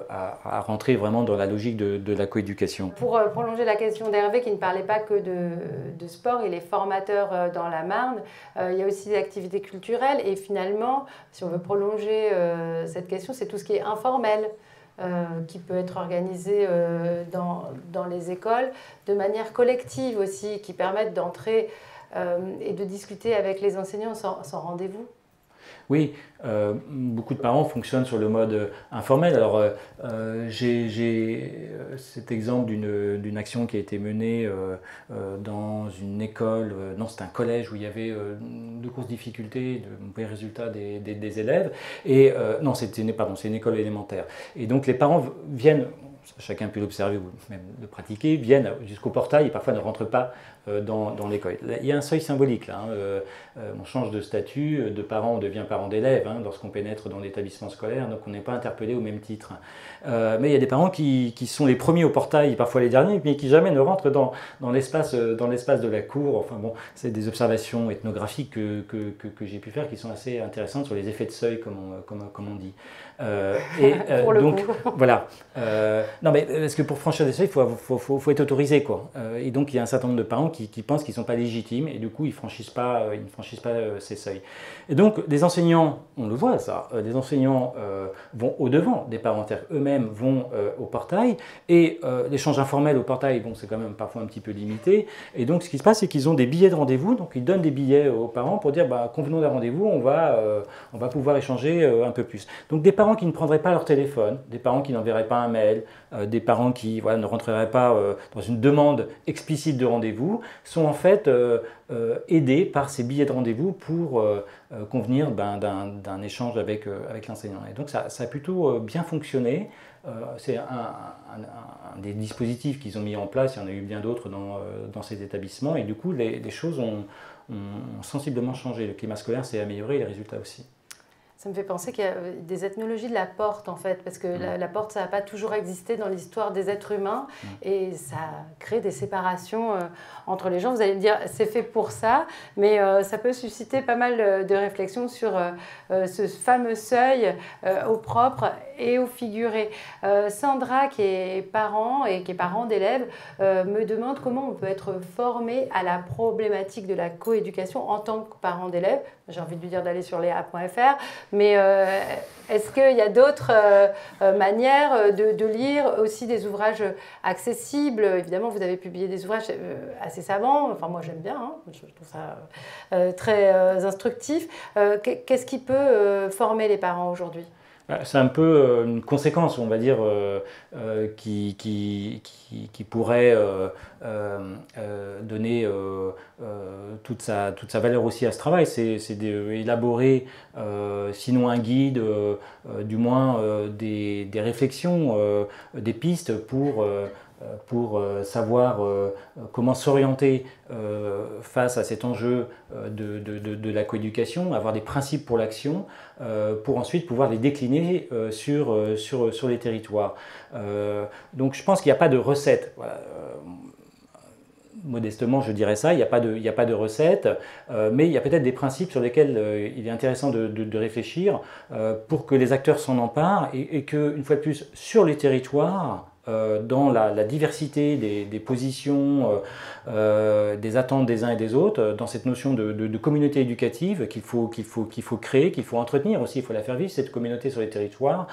à rentrer vraiment dans la logique de la coéducation. Pour prolonger la question d'Hervé, qui ne parlait pas que de sport, il est formateur dans la Marne, il y a aussi des activités culturelles et finalement, si on veut prolonger cette question, c'est tout ce qui est informel. Qui peut être organisé dans les écoles de manière collective aussi, qui permettent d'entrer et de discuter avec les enseignants sans rendez-vous. Oui, beaucoup de parents fonctionnent sur le mode informel. Alors, j'ai cet exemple d'une action qui a été menée dans une école, non, c'est un collège où il y avait de grosses difficultés, de mauvais résultats des élèves. Et non, c'est une école élémentaire. Et donc, les parents viennent, chacun peut l'observer ou même le pratiquer, viennent jusqu'au portail et parfois ne rentrent pas dans l'école. Il y a un seuil symbolique là. On change de statut, de parent on devient parent d'élève lorsqu'on pénètre dans l'établissement scolaire, donc on n'est pas interpellé au même titre. Mais il y a des parents qui sont les premiers au portail, parfois les derniers, mais qui jamais ne rentrent dans l'espace de la cour. Enfin bon, c'est des observations ethnographiques que j'ai pu faire qui sont assez intéressantes sur les effets de seuil, comme on dit. Donc voilà. Non mais parce que pour franchir des seuils, il faut être autorisé quoi. Et donc il y a un certain nombre de parents qui pensent qu'ils ne sont pas légitimes et du coup ils ne franchissent pas ces seuils. Et donc des enseignants, on le voit ça, des enseignants vont au-devant des parents, eux-mêmes vont au portail et l'échange informel au portail, bon c'est quand même parfois un petit peu limité. Et donc ce qui se passe c'est qu'ils ont des billets de rendez-vous, donc ils donnent des billets aux parents pour dire convenons d'un rendez-vous, on va pouvoir échanger un peu plus. Donc des parents qui ne prendraient pas leur téléphone, des parents qui n'enverraient pas un mail, des parents qui ne rentreraient pas dans une demande explicite de rendez-vous, sont en fait aidés par ces billets de rendez-vous pour convenir d'un échange avec l'enseignant. Et donc ça a plutôt bien fonctionné. C'est un des dispositifs qu'ils ont mis en place, il y en a eu bien d'autres dans ces établissements, et du coup les choses ont sensiblement changé. Le climat scolaire s'est amélioré et les résultats aussi. Ça me fait penser qu'il y a des ethnologies de la porte, en fait, parce que la porte, ça n'a pas toujours existé dans l'histoire des êtres humains, et ça crée des séparations entre les gens. Vous allez me dire, c'est fait pour ça, mais ça peut susciter pas mal de réflexions sur ce fameux seuil au propre et au figuré. Sandra, qui est parent et qui est parent d'élèves, me demande comment on peut être formé à la problématique de la coéducation en tant que parent d'élèves. J'ai envie de lui dire d'aller sur léa.fr, mais est-ce qu'il y a d'autres manières de lire aussi des ouvrages accessibles? Évidemment, vous avez publié des ouvrages assez savants, enfin moi j'aime bien, je trouve ça très instructif. Qu'est-ce qui peut former les parents aujourd'hui? C'est un peu une conséquence, on va dire, qui pourrait donner toute sa valeur aussi à ce travail. C'est d'élaborer, sinon un guide, du moins des réflexions, des pistes pour savoir comment s'orienter face à cet enjeu de la coéducation, avoir des principes pour l'action, pour ensuite pouvoir les décliner sur les territoires. Donc je pense qu'il n'y a pas de recette. Voilà. Modestement, je dirais ça, il n'y a pas de recette, mais il y a peut-être des principes sur lesquels il est intéressant de réfléchir pour que les acteurs s'en emparent et qu'une fois de plus, sur les territoires, dans la diversité des positions, des attentes des uns et des autres, dans cette notion de communauté éducative qu'il faut créer, qu'il faut entretenir aussi, il faut la faire vivre, cette communauté sur les territoires,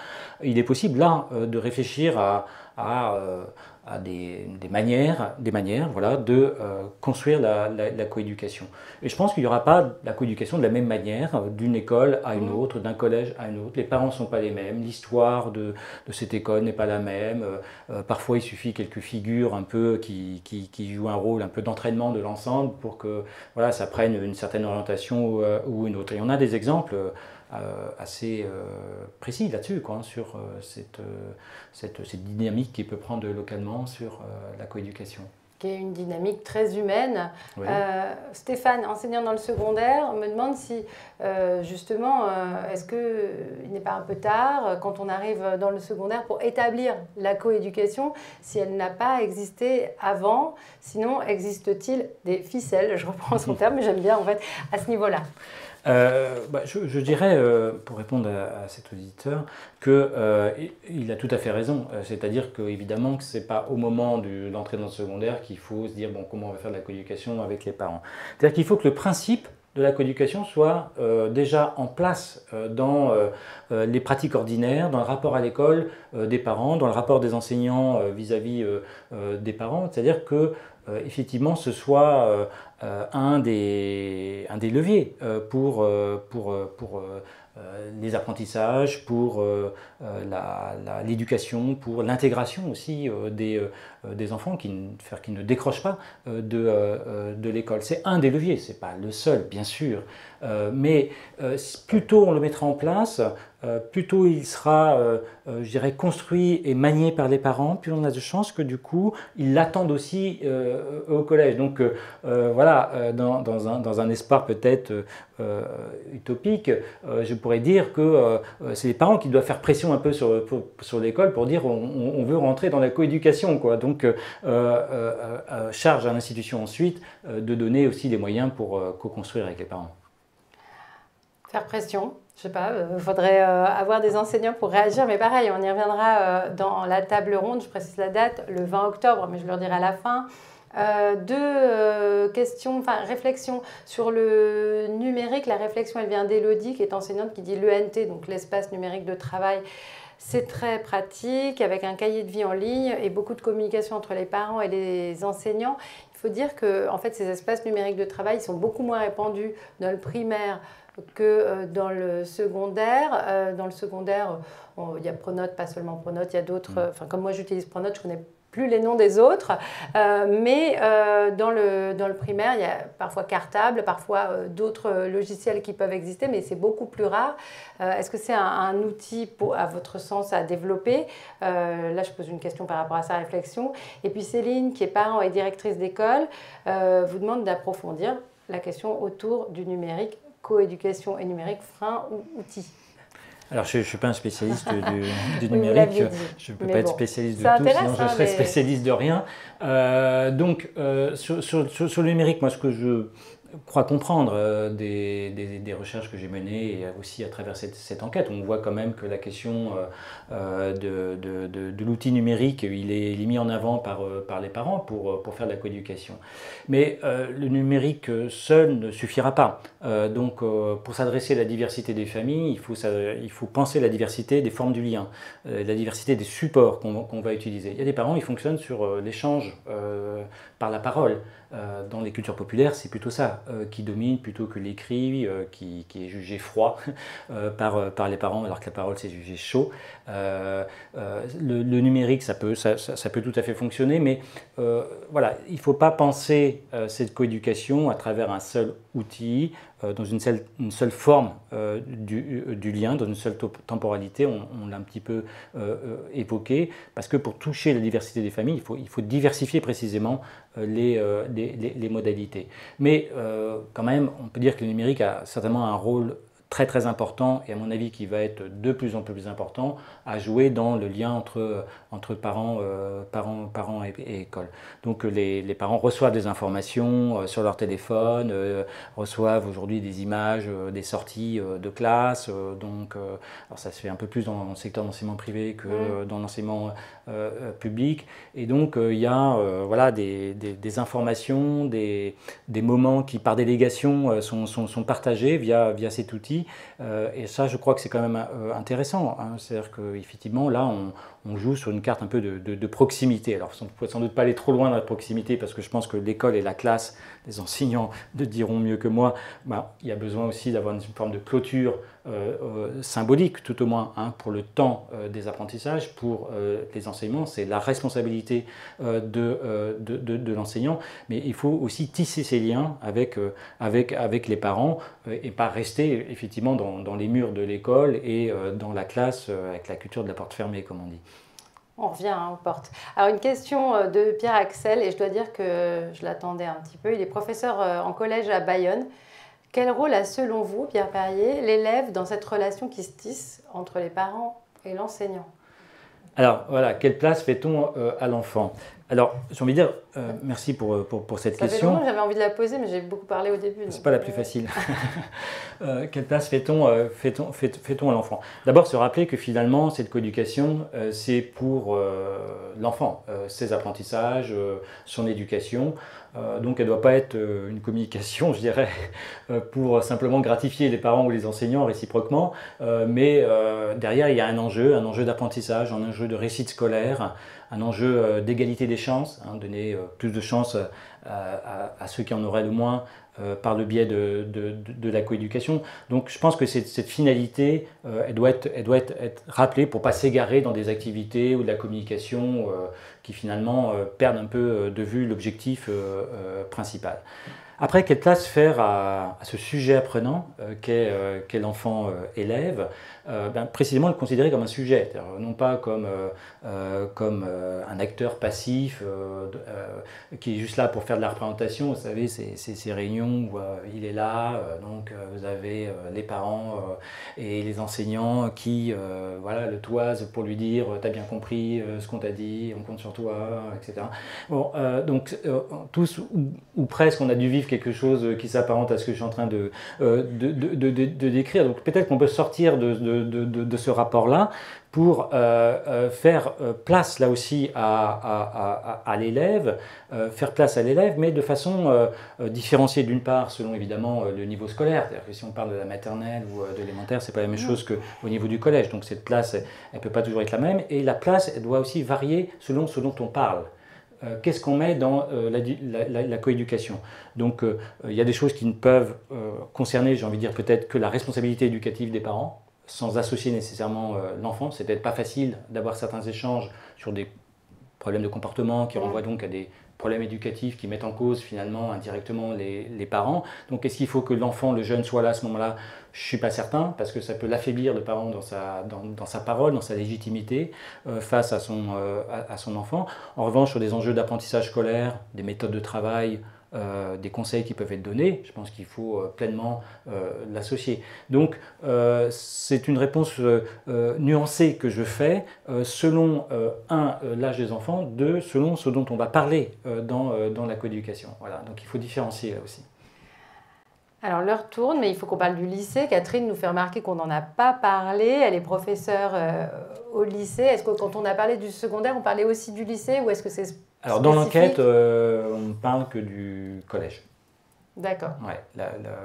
il est possible là de réfléchir à des manières voilà, de construire la coéducation. Et je pense qu'il n'y aura pas la coéducation de la même manière d'une école à une autre, d'un collège à une autre. Les parents ne sont pas les mêmes, l'histoire de cette école n'est pas la même. Parfois, il suffit quelques figures un peu qui jouent un rôle un peu d'entraînement de l'ensemble pour que voilà, ça prenne une certaine orientation ou une autre. Et on a des exemples assez précis là-dessus, sur cette dynamique qu'il peut prendre localement sur la coéducation. qui est une dynamique très humaine. Oui. Stéphane, enseignant dans le secondaire, me demande si justement, est-ce qu'il n'est pas un peu tard quand on arrive dans le secondaire pour établir la coéducation, si elle n'a pas existé avant, sinon existe-t-il des ficelles, je reprends son terme, mais j'aime bien en fait à ce niveau-là. Je dirais, pour répondre à cet auditeur, qu'il a tout à fait raison. C'est-à-dire qu'évidemment que ce n'est pas au moment de l'entrée dans le secondaire qu'il faut se dire bon, comment on va faire de la coéducation avec les parents. C'est-à-dire qu'il faut que le principe de la coéducation soit déjà en place dans les pratiques ordinaires, dans le rapport à l'école des parents, dans le rapport des enseignants vis-à-vis des parents. C'est-à-dire que effectivement, ce soit un des leviers pour les apprentissages, pour l'éducation, pour l'intégration aussi des enfants qui ne décrochent pas de l'école. C'est un des leviers, ce n'est pas le seul, bien sûr, mais plus tôt on le mettra en place, plus tôt il sera, je dirais, construit et manié par les parents, plus on a de chances que du coup, ils l'attendent aussi au collège. Donc voilà, dans un espoir peut-être utopique, je pourrais dire que c'est les parents qui doivent faire pression un peu sur l'école pour dire on veut rentrer dans la coéducation, quoi. Donc charge à l'institution ensuite de donner aussi les moyens pour co-construire avec les parents. Faire pression. Je sais pas, il faudrait avoir des enseignants pour réagir, mais pareil, on y reviendra dans la table ronde, je précise la date, le 20 octobre, mais je leur dirai à la fin. Deux questions, enfin réflexions sur le numérique. La réflexion, elle vient d'Élodie, qui est enseignante, qui dit l'ENT, donc l'espace numérique de travail. C'est très pratique, avec un cahier de vie en ligne et beaucoup de communication entre les parents et les enseignants. Il faut dire que en fait, ces espaces numériques de travail sont beaucoup moins répandus dans le primaire que dans le secondaire. Dans le secondaire, il y a Pronote, pas seulement Pronote, il y a d'autres. Enfin, comme moi, j'utilise Pronote, je connais plus les noms des autres, mais dans le primaire, il y a parfois Cartable, parfois d'autres logiciels qui peuvent exister, mais c'est beaucoup plus rare. Est-ce que c'est un outil, à votre sens, à développer? Là, je pose une question par rapport à sa réflexion. Et puis Céline, qui est parent et directrice d'école, vous demande d'approfondir la question autour du numérique, coéducation et numérique, frein ou outil. Alors, je ne suis pas un spécialiste du numérique, je ne peux pas être spécialiste de tout, sinon je serais spécialiste de rien. Donc, sur le numérique, moi, ce que je crois comprendre des recherches que j'ai menées et aussi à travers cette enquête, on voit quand même que la question de l'outil numérique, il est mis en avant par les parents pour faire de la coéducation. Mais le numérique seul ne suffira pas. Donc pour s'adresser à la diversité des familles, il faut penser la diversité des formes du lien, la diversité des supports qu'on va utiliser. Il y a des parents, ils fonctionnent sur l'échange par la parole. Dans les cultures populaires, c'est plutôt ça qui domine plutôt que l'écrit qui est jugé froid par les parents, alors que la parole c'est jugé chaud. Le numérique, ça peut tout à fait fonctionner, mais voilà, il ne faut pas penser cette coéducation à travers un seul outil, dans une seule forme du lien, dans une seule temporalité, on l'a un petit peu évoqué, parce que pour toucher la diversité des familles, il faut diversifier précisément les modalités. Mais quand même, on peut dire que le numérique a certainement un rôle très très important, et à mon avis qui va être de plus en plus important, à jouer dans le lien entre parents et école. Donc les parents reçoivent des informations sur leur téléphone, reçoivent aujourd'hui des images des sorties de classe, alors ça se fait un peu plus dans le secteur d'enseignement privé que dans l'enseignement public, et donc il y a voilà, des informations, des moments qui par délégation sont partagés via cet outil. Et ça, je crois que c'est quand même intéressant. Hein. C'est-à-dire qu'effectivement, là, on joue sur une carte un peu de proximité. Alors, on ne peut sans doute pas aller trop loin dans la proximité, parce que je pense que l'école et la classe, les enseignants le diront mieux que moi, il y a besoin aussi d'avoir une forme de clôture symbolique, tout au moins, hein, pour le temps des apprentissages, pour les enseignements. C'est la responsabilité de l'enseignant, mais il faut aussi tisser ces liens avec les parents et pas rester effectivement dans les murs de l'école et dans la classe avec la culture de la porte fermée, comme on dit. On revient aux portes. Alors une question de Pierre Axel, et je dois dire que je l'attendais un petit peu. Il est professeur en collège à Bayonne. Quel rôle a selon vous, Pierre Perrier, l'élève dans cette relation qui se tisse entre les parents et l'enseignant? Alors voilà, quelle place fait-on à l'enfant? Alors j'ai envie de dire, merci pour cette Ça fait question. longtemps que j'avais envie de la poser, mais j'ai beaucoup parlé au début. C'est pas la plus facile. Quelle place fait-on à l'enfant? D'abord, se rappeler que finalement, cette coéducation, c'est pour l'enfant, ses apprentissages, son éducation. Donc, elle ne doit pas être une communication, je dirais, pour simplement gratifier les parents ou les enseignants réciproquement. Mais derrière, il y a un enjeu d'apprentissage, un enjeu de réussite scolaire, un enjeu d'égalité des chances, hein, donner plus de chances à ceux qui en auraient le moins par le biais de la coéducation. Donc je pense que cette finalité, elle doit être rappelée pour ne pas s'égarer dans des activités ou de la communication qui finalement perdent un peu de vue l'objectif principal. Après, quelle place faire à ce sujet apprenant qu'est l'enfant élève? Précisément le considérer comme un sujet, non pas comme un acteur passif qui est juste là pour faire de la représentation. Vous savez, ces réunions où il est là, donc vous avez les parents et les enseignants qui voilà, le toisent pour lui dire « t'as bien compris ce qu'on t'a dit, on compte sur toi », etc. Bon, donc tous ou presque on a dû vivre quelque chose qui s'apparente à ce que je suis en train de décrire. Donc peut-être qu'on peut sortir de ce rapport-là pour faire place là aussi à l'élève, faire place à l'élève, mais de façon différenciée d'une part selon évidemment le niveau scolaire. C'est-à-dire que si on parle de la maternelle ou de l'élémentaire, c'est pas la même chose qu'au niveau du collège. Donc cette place, elle peut pas toujours être la même, et la place, elle doit aussi varier selon ce dont on parle. Qu'est-ce qu'on met dans la coéducation? Donc il y a des choses qui ne peuvent concerner, j'ai envie de dire peut-être que la responsabilité éducative des parents, sans associer nécessairement l'enfant. C'est peut-être pas facile d'avoir certains échanges sur des problèmes de comportement qui renvoient donc à des problèmes éducatifs qui mettent en cause finalement indirectement les parents. Donc est-ce qu'il faut que l'enfant, le jeune soit là à ce moment-là? Je ne suis pas certain, parce que ça peut l'affaiblir, le parent, dans sa parole, dans sa légitimité face à son enfant. En revanche, sur des enjeux d'apprentissage scolaire, des méthodes de travail, des conseils qui peuvent être donnés, je pense qu'il faut pleinement l'associer. Donc c'est une réponse nuancée que je fais selon, l'âge des enfants, deux, selon ce dont on va parler dans la coéducation. Voilà, donc il faut différencier là aussi. Alors l'heure tourne, mais il faut qu'on parle du lycée. Catherine nous fait remarquer qu'on n'en a pas parlé. Elle est professeure au lycée. Est-ce que quand on a parlé du secondaire, on parlait aussi du lycée, ou est-ce que c'est spécifique? Alors dans l'enquête, on ne parle que du collège. D'accord. Ouais,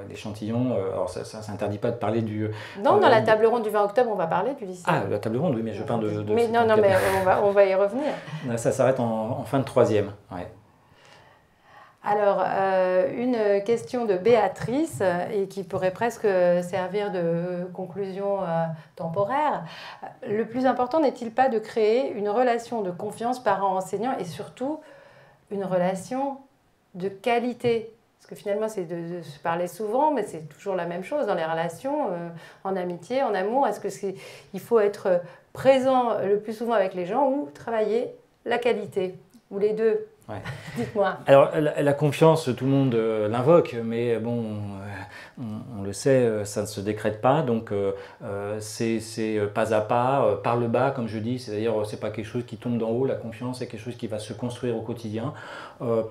l'échantillon, alors ça s'interdit pas de parler du... Non, dans la table ronde du 20 octobre, on va parler du lycée. Ah, la table ronde, oui, mais je parle de mais non, mais on va y revenir. Ça s'arrête en fin de troisième, ouais. Alors, une question de Béatrice, et qui pourrait presque servir de conclusion temporaire. Le plus important n'est-il pas de créer une relation de confiance parent-enseignant, et surtout une relation de qualité? Parce que finalement, c'est de se parler souvent, mais c'est toujours la même chose dans les relations, en amitié, en amour. Est-ce qu'il faut être présent le plus souvent avec les gens, ou travailler la qualité, ou les deux? Ouais. Dites-moi. Alors, la confiance, tout le monde l'invoque, mais bon, on le sait, ça ne se décrète pas, donc c'est pas à pas, par le bas, comme je dis, c'est-à-dire c'est pas quelque chose qui tombe d'en haut, la confiance, c'est quelque chose qui va se construire au quotidien.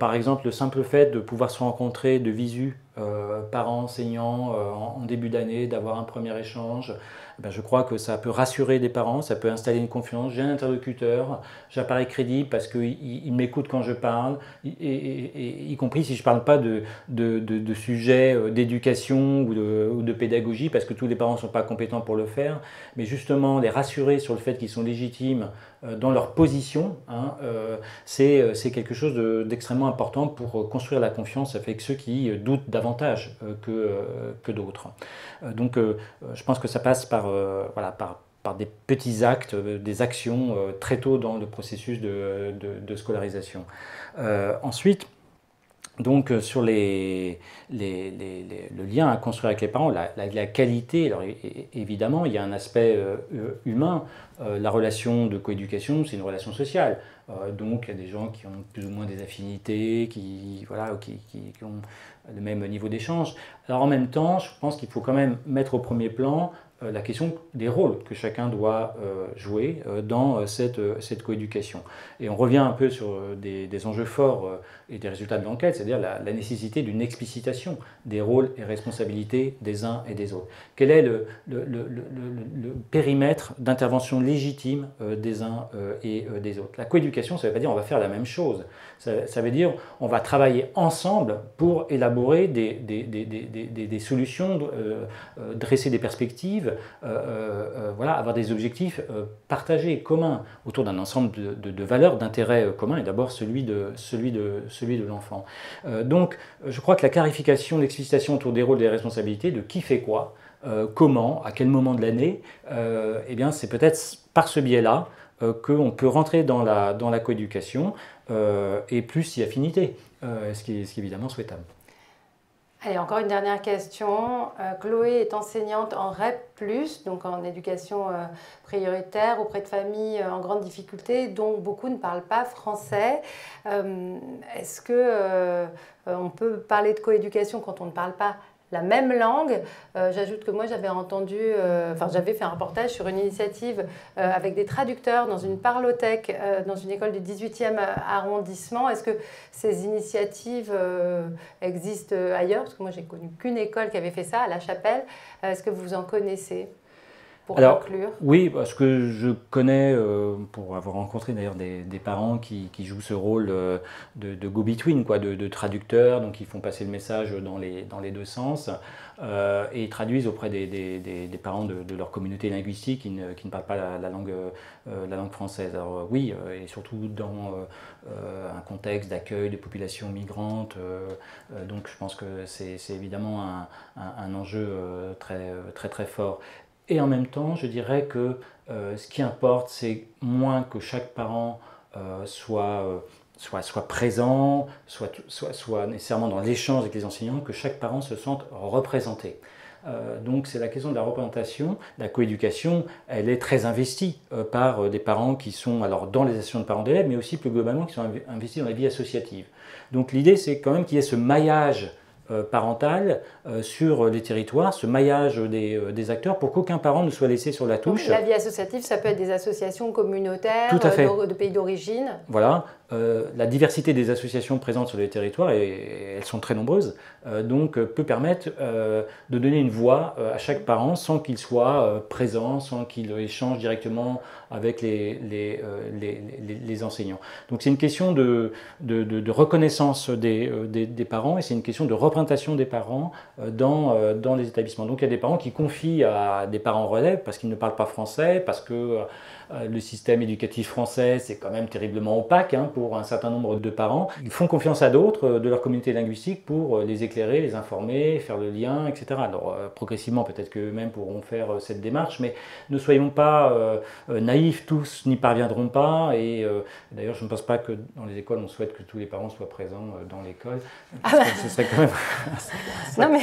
Par exemple, le simple fait de pouvoir se rencontrer de visu, parents, enseignants, en début d'année, d'avoir un premier échange, je crois que ça peut rassurer des parents, ça peut installer une confiance. J'ai un interlocuteur, j'apparais crédible parce qu'il m'écoute quand je parle, y compris si je ne parle pas de sujets d'éducation ou de pédagogie, parce que tous les parents ne sont pas compétents pour le faire, mais justement les rassurer sur le fait qu'ils sont légitimes dans leur position, hein, c'est quelque chose d'extrêmement important pour construire la confiance avec ceux qui doutent davantage que d'autres. Donc je pense que ça passe par des petits actes, des actions très tôt dans le processus de scolarisation. Ensuite, Donc sur le lien à construire avec les parents, la qualité, alors évidemment il y a un aspect humain, la relation de coéducation c'est une relation sociale, donc il y a des gens qui ont plus ou moins des affinités, voilà, qui ont le même niveau d'échange. Alors en même temps je pense qu'il faut quand même mettre au premier plan la question des rôles que chacun doit jouer dans cette coéducation. Et on revient un peu sur des enjeux forts et des résultats de l'enquête, c'est-à-dire la nécessité d'une explicitation des rôles et responsabilités des uns et des autres. Quel est le périmètre d'intervention légitime des uns et des autres? La coéducation, ça ne veut pas dire on va faire la même chose. Ça veut dire on va travailler ensemble pour élaborer des solutions, dresser des perspectives, voilà, avoir des objectifs partagés, communs, autour d'un ensemble de valeurs, d'intérêts communs, et d'abord celui de l'enfant. Donc, je crois que la clarification, l'explicitation autour des rôles et des responsabilités, de qui fait quoi, comment, à quel moment de l'année, eh bien, c'est peut-être par ce biais-là qu'on peut rentrer dans la coéducation et plus y affinité, ce qui est évidemment souhaitable. Allez, encore une dernière question. Chloé est enseignante en REP+, donc en éducation prioritaire auprès de familles en grande difficulté, dont beaucoup ne parlent pas français. Est-ce que on peut parler de coéducation quand on ne parle pas la même langue? J'ajoute que moi j'avais j'avais fait un reportage sur une initiative avec des traducteurs dans une parlothèque dans une école du 18e arrondissement. Est-ce que ces initiatives existent ailleurs? Parce que moi j'ai connu qu'une école qui avait fait ça, à La Chapelle. Est-ce que vous en connaissez? Alors, oui, parce que je connais, pour avoir rencontré d'ailleurs des parents qui jouent ce rôle de go-between, quoi, de traducteurs, donc ils font passer le message dans les deux sens, et ils traduisent auprès des parents de leur communauté linguistique qui ne parlent pas la langue française. Alors oui, et surtout dans un contexte d'accueil de populations migrantes, donc je pense que c'est évidemment un enjeu très fort. Et en même temps, je dirais que ce qui importe, c'est moins que chaque parent soit présent, soit nécessairement dans l'échange avec les enseignants, que chaque parent se sente représenté. Donc c'est la question de la représentation, la coéducation, elle est très investie par des parents qui sont alors dans les associations de parents d'élèves, mais aussi plus globalement qui sont investis dans la vie associative. Donc l'idée c'est quand même qu'il y ait ce maillage parental sur les territoires, ce maillage des acteurs pour qu'aucun parent ne soit laissé sur la touche. Donc, la vie associative, ça peut être des associations communautaires de pays d'origine. Voilà, la diversité des associations présentes sur les territoires, et elles sont très nombreuses, donc peut permettre de donner une voix à chaque parent sans qu'il soit présent, sans qu'il échange directement avec les enseignants. Donc c'est une question de reconnaissance des parents, et c'est une question de représentation des parents dans les établissements. Donc il y a des parents qui confient à des parents relais parce qu'ils ne parlent pas français, parce que le système éducatif français c'est quand même terriblement opaque pour un certain nombre de parents. Ils font confiance à d'autres de leur communauté linguistique pour les éclairer, les informer, faire le lien, etc. Alors progressivement peut-être qu'eux-mêmes pourront faire cette démarche, mais ne soyons pas naïfs, tous n'y parviendront pas, et d'ailleurs je ne pense pas que dans les écoles on souhaite que tous les parents soient présents dans l'école. Ce serait quand même... Non mais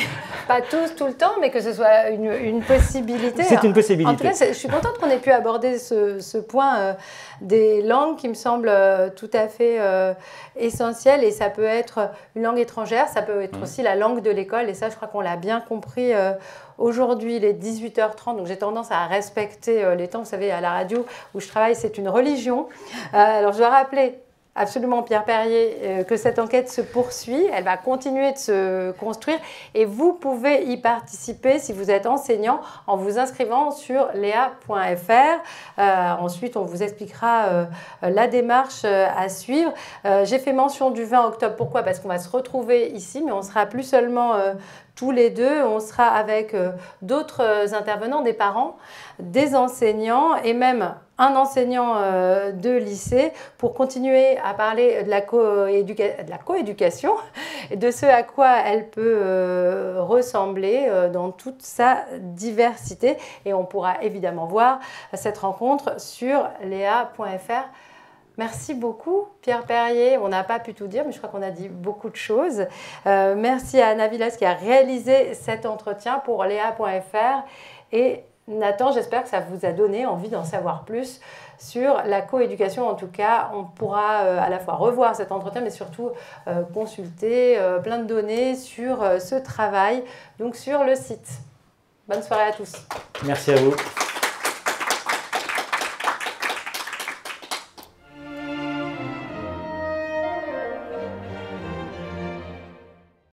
pas tous tout le temps, mais que ce soit une possibilité. C'est une possibilité. En tout cas, je suis contente qu'on ait pu aborder ce point des langues qui me semble tout à fait essentiel, et ça peut être une langue étrangère, ça peut être aussi la langue de l'école, et ça je crois qu'on l'a bien compris. Aujourd'hui, il est 18h30, donc j'ai tendance à respecter les temps. Vous savez, à la radio où je travaille, c'est une religion. Alors je dois rappeler absolument, Pierre Perrier, que cette enquête se poursuit, elle va continuer de se construire, et vous pouvez y participer si vous êtes enseignant en vous inscrivant sur lea.fr. Ensuite, on vous expliquera la démarche à suivre. J'ai fait mention du 20 octobre, pourquoi? Parce qu'on va se retrouver ici, mais on sera plus seulement tous les deux, on sera avec d'autres intervenants, des parents, des enseignants et même un enseignant de lycée pour continuer à parler de la coéducation et de ce à quoi elle peut ressembler dans toute sa diversité. Et on pourra évidemment voir cette rencontre sur lea.fr. Merci beaucoup, Pierre Perrier. On n'a pas pu tout dire, mais je crois qu'on a dit beaucoup de choses. Merci à Anna Villas qui a réalisé cet entretien pour Léa.fr. Et Nathan, j'espère que ça vous a donné envie d'en savoir plus sur la coéducation. En tout cas, on pourra à la fois revoir cet entretien, mais surtout consulter plein de données sur ce travail, donc sur le site. Bonne soirée à tous. Merci à vous.